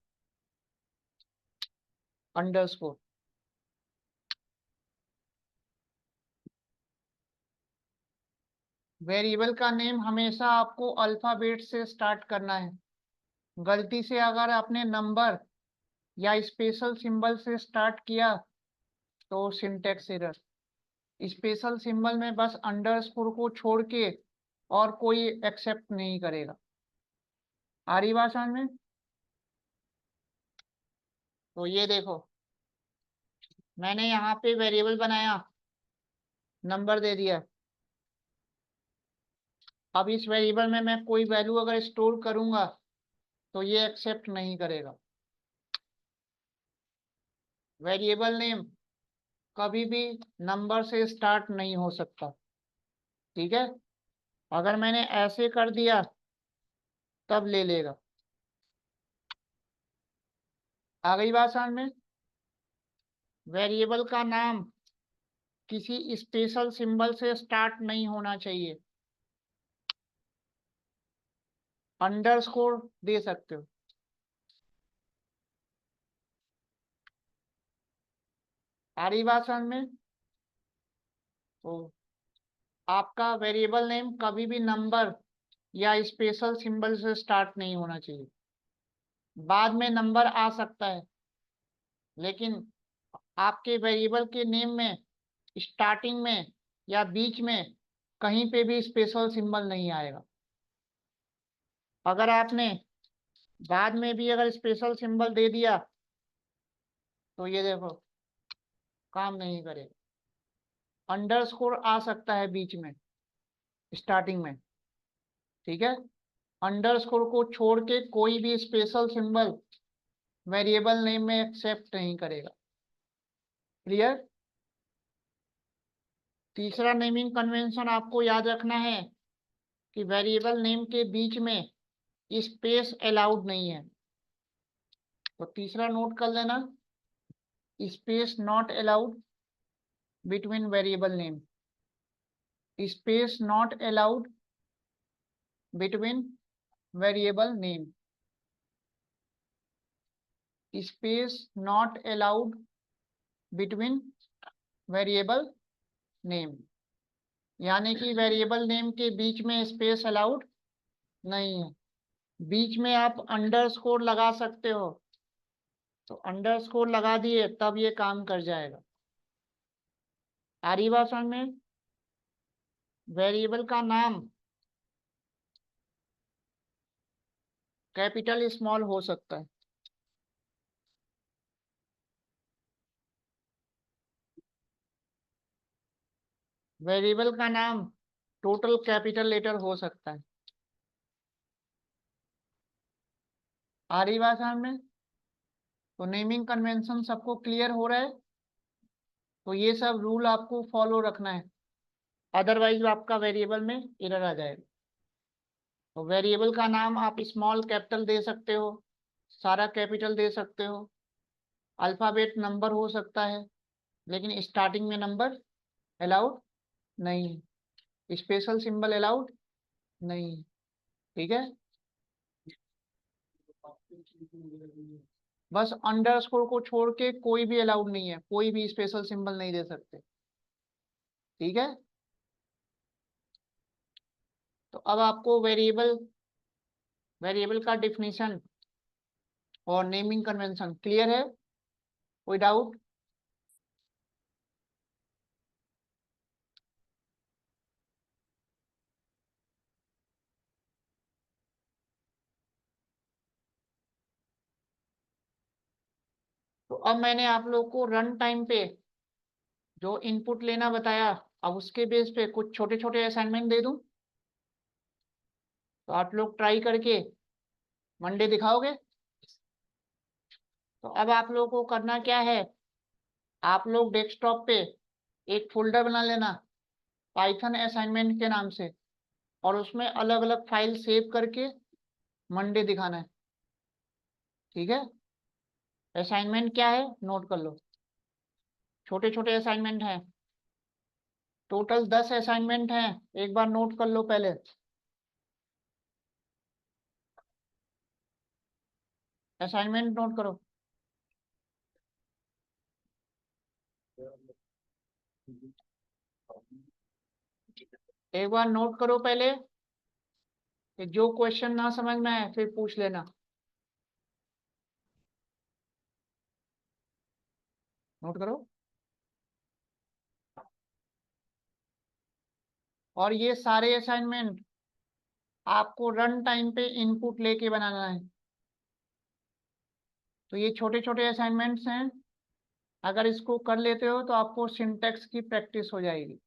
S1: underscore. Variable का नेम हमेशा आपको अल्फाबेट से स्टार्ट करना है। गलती से अगर आपने नंबर या स्पेशल सिंबल से स्टार्ट किया तो सिंटैक्स एरर। स्पेशल सिंबल में बस अंडरस्कोर को छोड़ के और कोई एक्सेप्ट नहीं करेगा। आ रही बात समझ में? तो ये देखो, मैंने यहाँ पे वेरिएबल बनाया, नंबर दे दिया। अब इस वेरिएबल में मैं कोई वैल्यू अगर स्टोर करूंगा तो ये एक्सेप्ट नहीं करेगा। वेरिएबल नेम कभी भी नंबर से स्टार्ट नहीं हो सकता। ठीक है, अगर मैंने ऐसे कर दिया तब ले लेगा। आ गई बात समझ में? वेरिएबल का नाम किसी स्पेशल सिंबल से स्टार्ट नहीं होना चाहिए। अंडरस्कोर दे सकते हो। आ रही बात समझ में? तो आपका वेरिएबल नेम कभी भी नंबर या स्पेशल सिंबल से स्टार्ट नहीं होना चाहिए। बाद में नंबर आ सकता है, लेकिन आपके वेरिएबल के नेम में स्टार्टिंग में या बीच में कहीं पे भी स्पेशल सिंबल नहीं आएगा। अगर आपने बाद में भी अगर स्पेशल सिंबल दे दिया तो ये देखो काम नहीं करेगा। अंडरस्कोर आ सकता है बीच में, स्टार्टिंग में। ठीक है, अंडरस्कोर को छोड़ के कोई भी स्पेशल सिंबल वेरिएबल नेम में एक्सेप्ट नहीं करेगा। क्लियर? तीसरा नेमिंग कन्वेंशन आपको याद रखना है कि वेरिएबल नेम के बीच में स्पेस अलाउड नहीं है। तो तीसरा नोट कर लेना, space not allowed between variable name. Space not allowed between variable name. Space not allowed between variable name, यानी कि वेरिएबल नेम के बीच में स्पेस अलाउड नहीं है। बीच में आप अंडरस्कोर लगा सकते हो, तो अंडरस्कोर लगा दिए तब ये काम कर जाएगा। आ रही बात समझ में? वेरिएबल का नाम कैपिटल स्मॉल हो सकता है। वेरिएबल का नाम टोटल कैपिटल लेटर हो सकता है। आ रही बात समझ में? तो नेमिंग कन्वेंशन सबको क्लियर हो रहा है? तो ये सब रूल आपको फॉलो रखना है, अदरवाइज आपका वेरिएबल में एरर आ जाएगा। तो वेरिएबल का नाम आप स्मॉल कैपिटल दे सकते हो, सारा कैपिटल दे सकते हो, अल्फाबेट नंबर हो सकता है, लेकिन स्टार्टिंग में नंबर अलाउड नहीं है, स्पेशल सिंबल अलाउड नहीं है। ठीक है, बस अंडरस्कोर को छोड़ के कोई भी अलाउड नहीं है, कोई भी स्पेशल सिंबल नहीं दे सकते। ठीक है, तो अब आपको वेरिएबल वेरिएबल का डिफिनीशन और नेमिंग कन्वेंशन क्लियर है? कोई डाउट? तो अब मैंने आप लोग को रन टाइम पे जो इनपुट लेना बताया, अब उसके बेस पे कुछ छोटे छोटे असाइनमेंट दे दूं, तो आप लोग ट्राई करके मंडे दिखाओगे। तो अब आप लोगों को करना क्या है, आप लोग डेस्कटॉप पे एक फोल्डर बना लेना पाइथन असाइनमेंट के नाम से, और उसमें अलग अलग फाइल सेव करके मंडे दिखाना है। ठीक है? असाइनमेंट क्या है नोट कर लो, छोटे छोटे असाइनमेंट हैं, टोटल 10 असाइनमेंट हैं, एक बार नोट कर लो पहले। असाइनमेंट नोट करो, एक बार नोट करो पहले, कि जो क्वेश्चन ना समझ में आए फिर पूछ लेना। नोट करो। और ये सारे असाइनमेंट आपको रन टाइम पे इनपुट लेके बनाना है। तो ये छोटे छोटे असाइनमेंट्स हैं, अगर इसको कर लेते हो तो आपको सिंटैक्स की प्रैक्टिस हो जाएगी।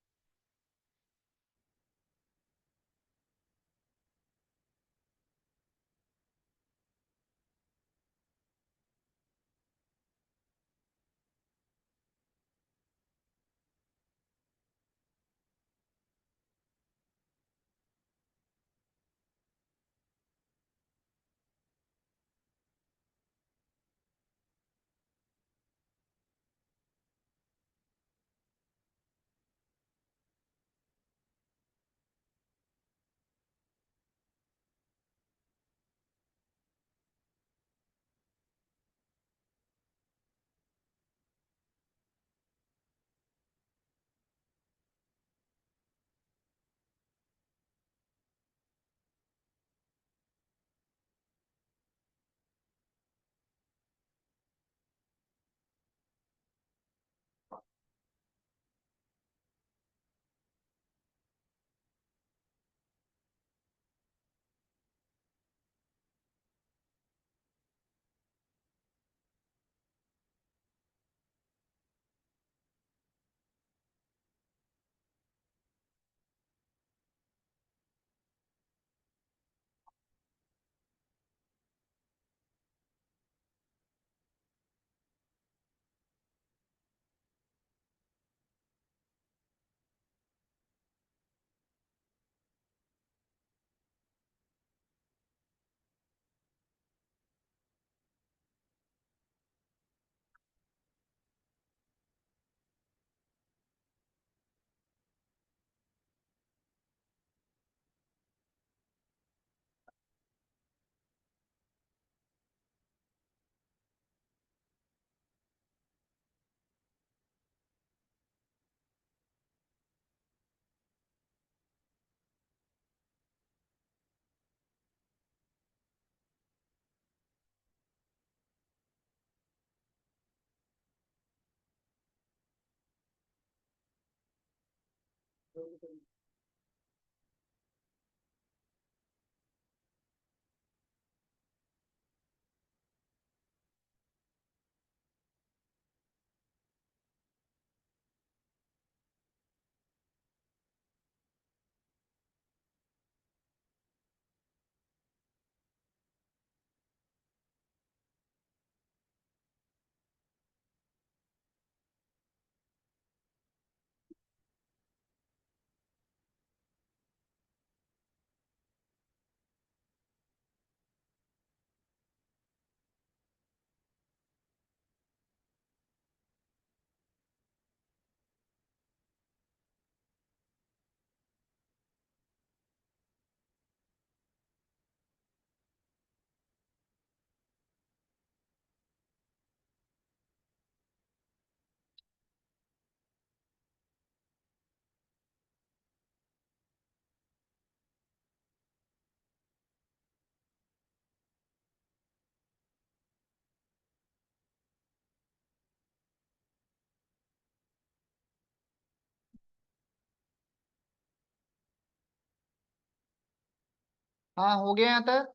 S1: हाँ, हो गया यहाँ तक।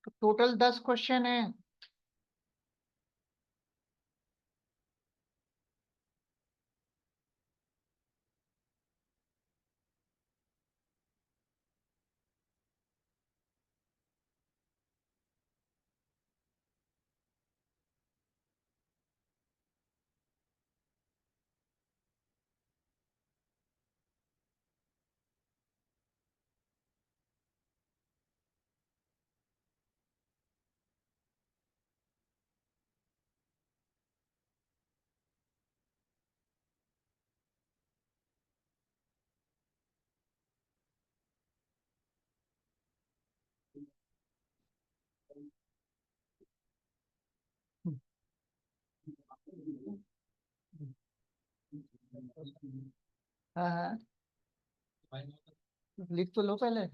S1: तो टोटल 10 क्वेश्चन है। हाँ हाँ, लिख तो लो पहले।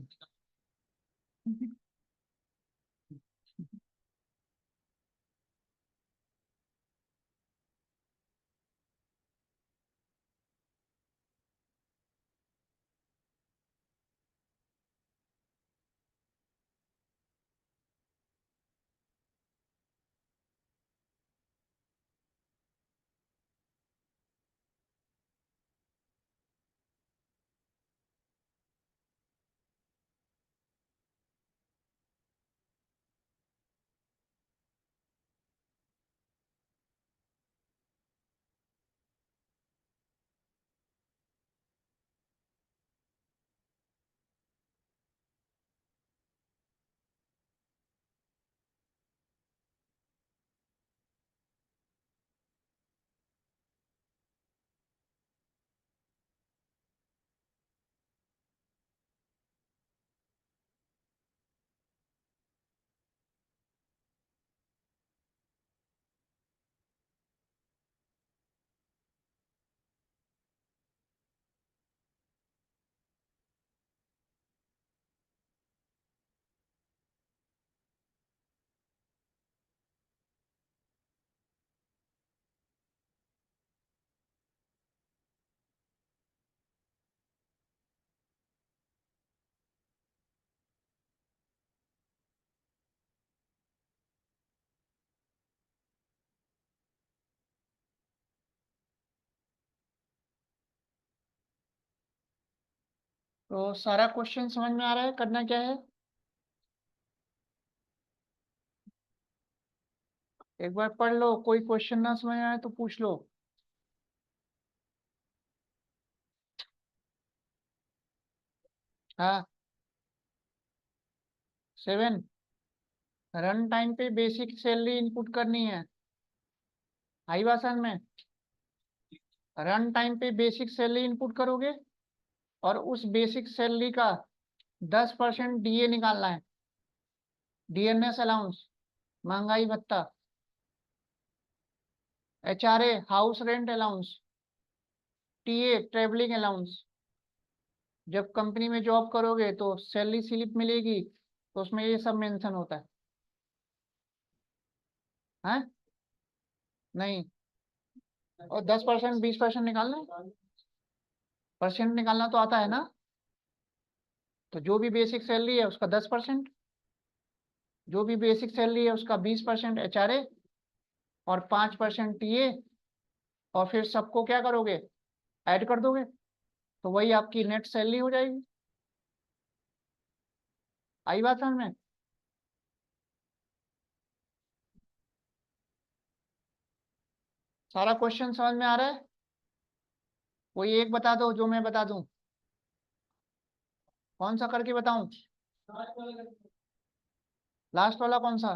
S1: तो सारा क्वेश्चन समझ में आ रहा है, करना क्या है? एक बार पढ़ लो, कोई क्वेश्चन ना समझ में आए तो पूछ लो। हाँ। 7, रन टाइम पे बेसिक सैलरी इनपुट करनी है। आई भाषण में, रन टाइम पे बेसिक सैलरी इनपुट करोगे और उस बेसिक सैलरी का 10% डीए निकालना है। डीएनएस अलाउंस, महंगाई भत्ता। HRA, house rent allowance. TA, travelling allowance. जब कंपनी में जॉब करोगे तो सैलरी स्लिप मिलेगी, तो उसमें ये सब मेंशन होता है। नहीं। और 10% 20% निकालना है? परसेंट निकालना तो आता है ना। तो जो भी बेसिक सैलरी है उसका 10%, जो भी बेसिक सैलरी है उसका 20% एचआरए और 5% टीए, और फिर सबको क्या करोगे, ऐड कर दोगे, तो वही आपकी नेट सैलरी हो जाएगी। आई बात समझ में? सारा क्वेश्चन समझ में आ रहा है? कोई एक बता दो जो मैं बता दूं। कौन सा करके बताऊं? लास्ट वाला कौन सा?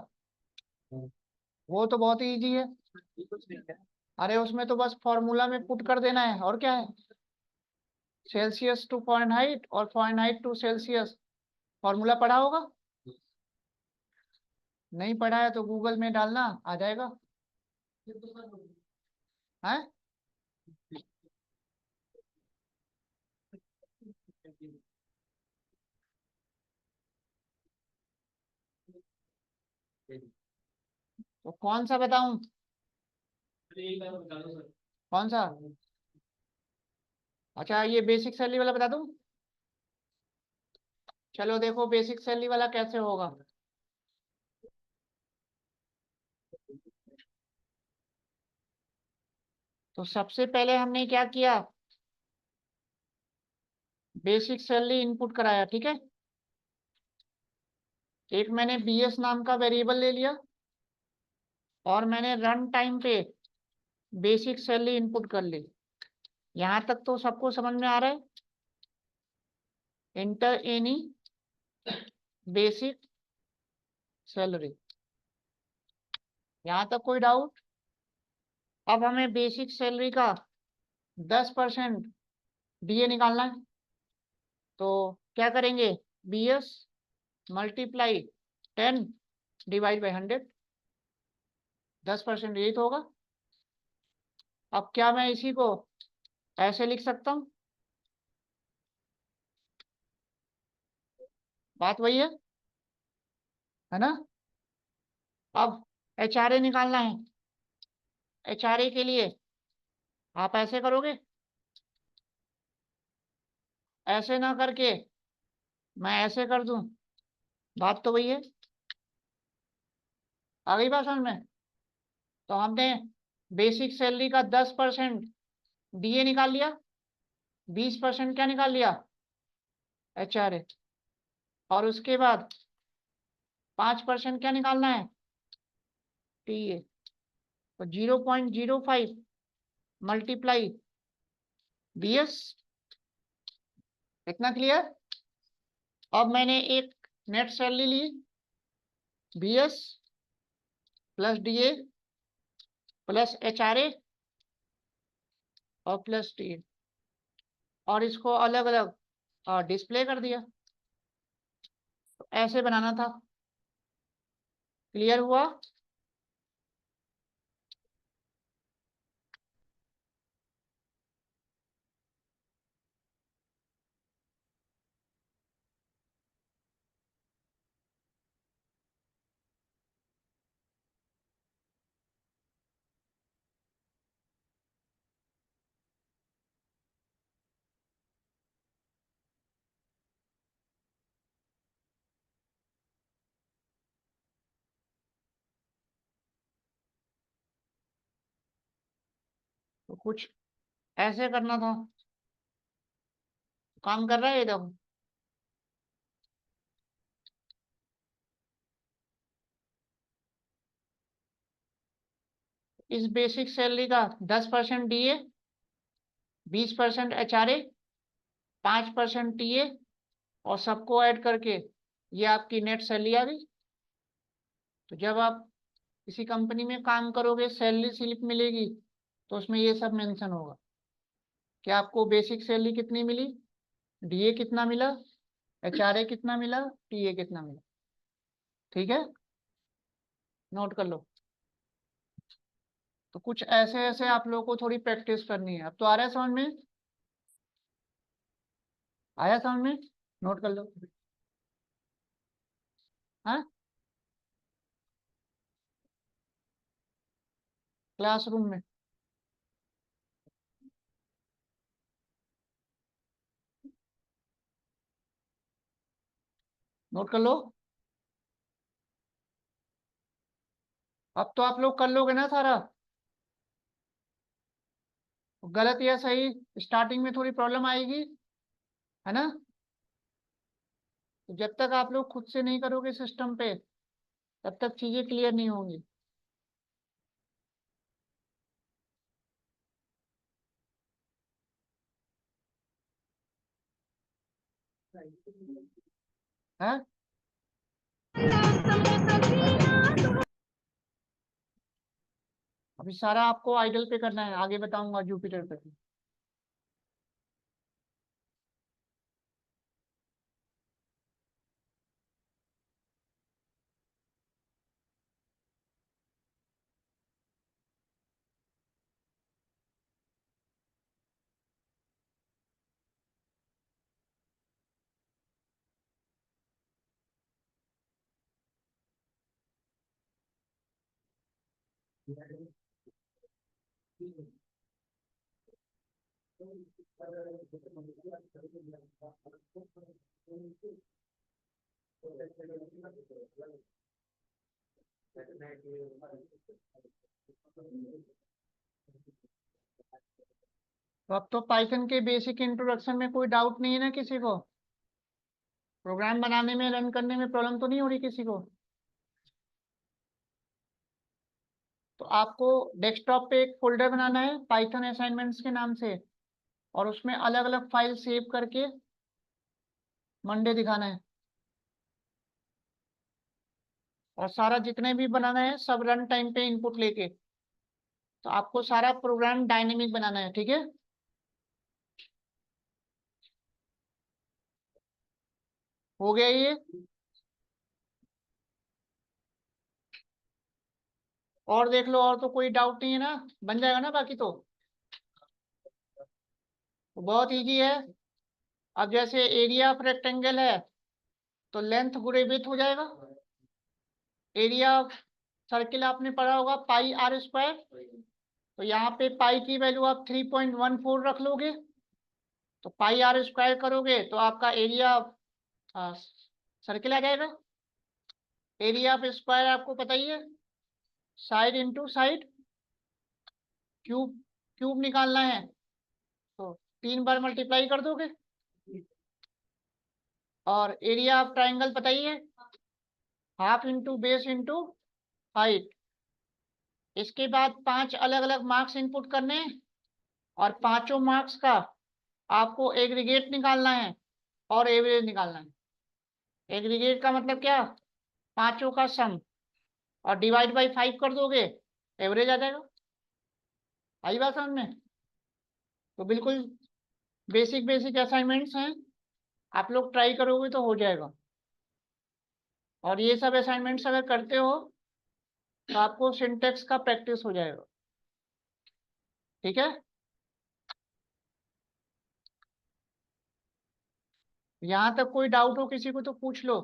S1: वो तो बहुत ही इजी है। अरे उसमें तो बस फॉर्मूला में पुट कर देना है, और क्या है। सेल्सियस टू फ़ारेनहाइट और फ़ारेनहाइट टू सेल्सियस। फॉर्मूला पढ़ा होगा? नहीं पढ़ा है तो गूगल में डालना, आ जाएगा। है? तो कौन सा बताऊं? कौन सा? अच्छा, ये बेसिक सैलरी वाला बता दूं? चलो देखो बेसिक सैलरी वाला कैसे होगा। तो सबसे पहले हमने क्या किया, बेसिक सैलरी इनपुट कराया, ठीक है। एक मैंने बीएस नाम का वेरिएबल ले लिया और मैंने रन टाइम पे बेसिक सैलरी इनपुट कर ली। यहां तक तो सबको समझ में आ रहा है? इंटर एनी बेसिक सैलरी, यहां तक कोई डाउट? अब हमें बेसिक सैलरी का 10% डीए निकालना है। तो क्या करेंगे, बीएस मल्टीप्लाई 10 डिवाइड बाई 100, 10% यही तो होगा। अब क्या मैं इसी को ऐसे लिख सकता हूँ? बात वही है ना। अब एचआरए निकालना है। एचआरए के लिए आप ऐसे करोगे, ऐसे ना करके मैं ऐसे कर दूं, बात तो वही है। आ गई बात समझ में? तो हमने बेसिक सैलरी का 10% डीए निकाल लिया, 20% क्या निकाल लिया, एचआरए, और उसके बाद 5% क्या निकालना है, टीए। तो 0.05 मल्टीप्लाई बीएस, इतना क्लियर। अब मैंने एक नेट सैलरी ली, BS plus DA plus HRA और प्लस टीए, और इसको अलग अलग डिस्प्ले कर दिया। तो ऐसे बनाना था, क्लियर हुआ? तो कुछ ऐसे करना था, काम कर रहा है ये देखो। इस बेसिक सैलरी का 10% डीए, 20% एचआरए, 5% टीए, और सबको ऐड करके ये आपकी नेट सैलरी आ गई। तो जब आप किसी कंपनी में काम करोगे, सैलरी स्लिप मिलेगी, तो उसमें ये सब मेंशन होगा कि आपको बेसिक सैलरी कितनी मिली, डीए कितना मिला, एचआरए कितना मिला, टीए कितना मिला। ठीक है, नोट कर लो। तो कुछ ऐसे ऐसे आप लोगों को थोड़ी प्रैक्टिस करनी है। अब तो आ रहा है समझ में? आया समझ में? नोट कर लो। हाँ, क्लासरूम में नोट कर लो। अब तो आप लोग कर लोगे ना सारा। गलत या सही, स्टार्टिंग में थोड़ी प्रॉब्लम आएगी, है ना। तो जब तक आप लोग खुद से नहीं करोगे सिस्टम पे, तब तक चीजें क्लियर नहीं होंगी। है, अभी सारा आपको आइडल पे करना है, आगे बताऊंगा जुपिटर पे। तो अब तो पाइथन के बेसिक इंट्रोडक्शन में कोई डाउट नहीं है ना किसी को? प्रोग्राम बनाने में, रन करने में प्रॉब्लम तो नहीं हो रही किसी को? तो आपको डेस्कटॉप पे एक फोल्डर बनाना है पाइथन असाइनमेंट्स के नाम से, और उसमें अलग अलग फाइल सेव करके मंडे दिखाना है। और सारा जितने भी बनाना है सब रन टाइम पे इनपुट लेके। तो आपको सारा प्रोग्राम डायनेमिक बनाना है, ठीक है? हो गया ये? और देख लो, और तो कोई डाउट नहीं है ना? बन जाएगा ना बाकी तो? बहुत इजी है। अब जैसे एरिया ऑफ रेक्टेंगल है तो लेंथ गुणे विड्थ हो जाएगा। एरिया ऑफ सर्किल आपने पढ़ा होगा पाई आर स्क्वायर, तो यहाँ पे पाई की वैल्यू आप 3.14 रख लोगे, तो पाई आर स्क्वायर करोगे तो आपका एरिया सर्किल आ जाएगा। एरिया ऑफ स्क्वायर आपको पता ही है, side into side. Cube, cube निकालना है तो 3 बार मल्टीप्लाई कर दोगे। और एरिया ऑफ ट्राइंगल पता ही है, half into base into height. इसके बाद 5 अलग अलग मार्क्स इनपुट करने हैं, और पांचों मार्क्स का आपको एग्रीगेट निकालना है और एवरेज निकालना है। एग्रीगेट का मतलब क्या? पांचों का सम, और डिवाइड बाई 5 कर दोगे, एवरेज आ जाएगा। आई बात समझ में? तो बिल्कुल बेसिक बेसिक असाइनमेंट्स हैं, आप लोग ट्राई करोगे तो हो जाएगा। और ये सब असाइनमेंट्स अगर करते हो तो आपको सिंटेक्स का प्रैक्टिस हो जाएगा, ठीक है? यहाँ तक कोई डाउट हो किसी को तो पूछ लो।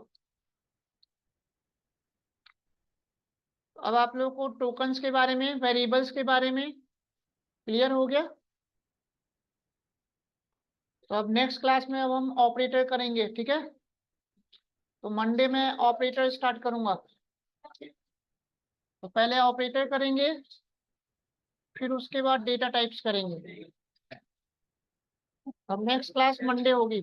S1: अब आप लोग को टोकन्स के बारे में, वेरिएबल्स के बारे में क्लियर हो गया? तो अब नेक्स्ट क्लास में अब हम ऑपरेटर करेंगे, ठीक है? तो मंडे में ऑपरेटर स्टार्ट करूंगा। तो पहले ऑपरेटर करेंगे, फिर उसके बाद डेटा टाइप्स करेंगे। अब नेक्स्ट क्लास मंडे होगी।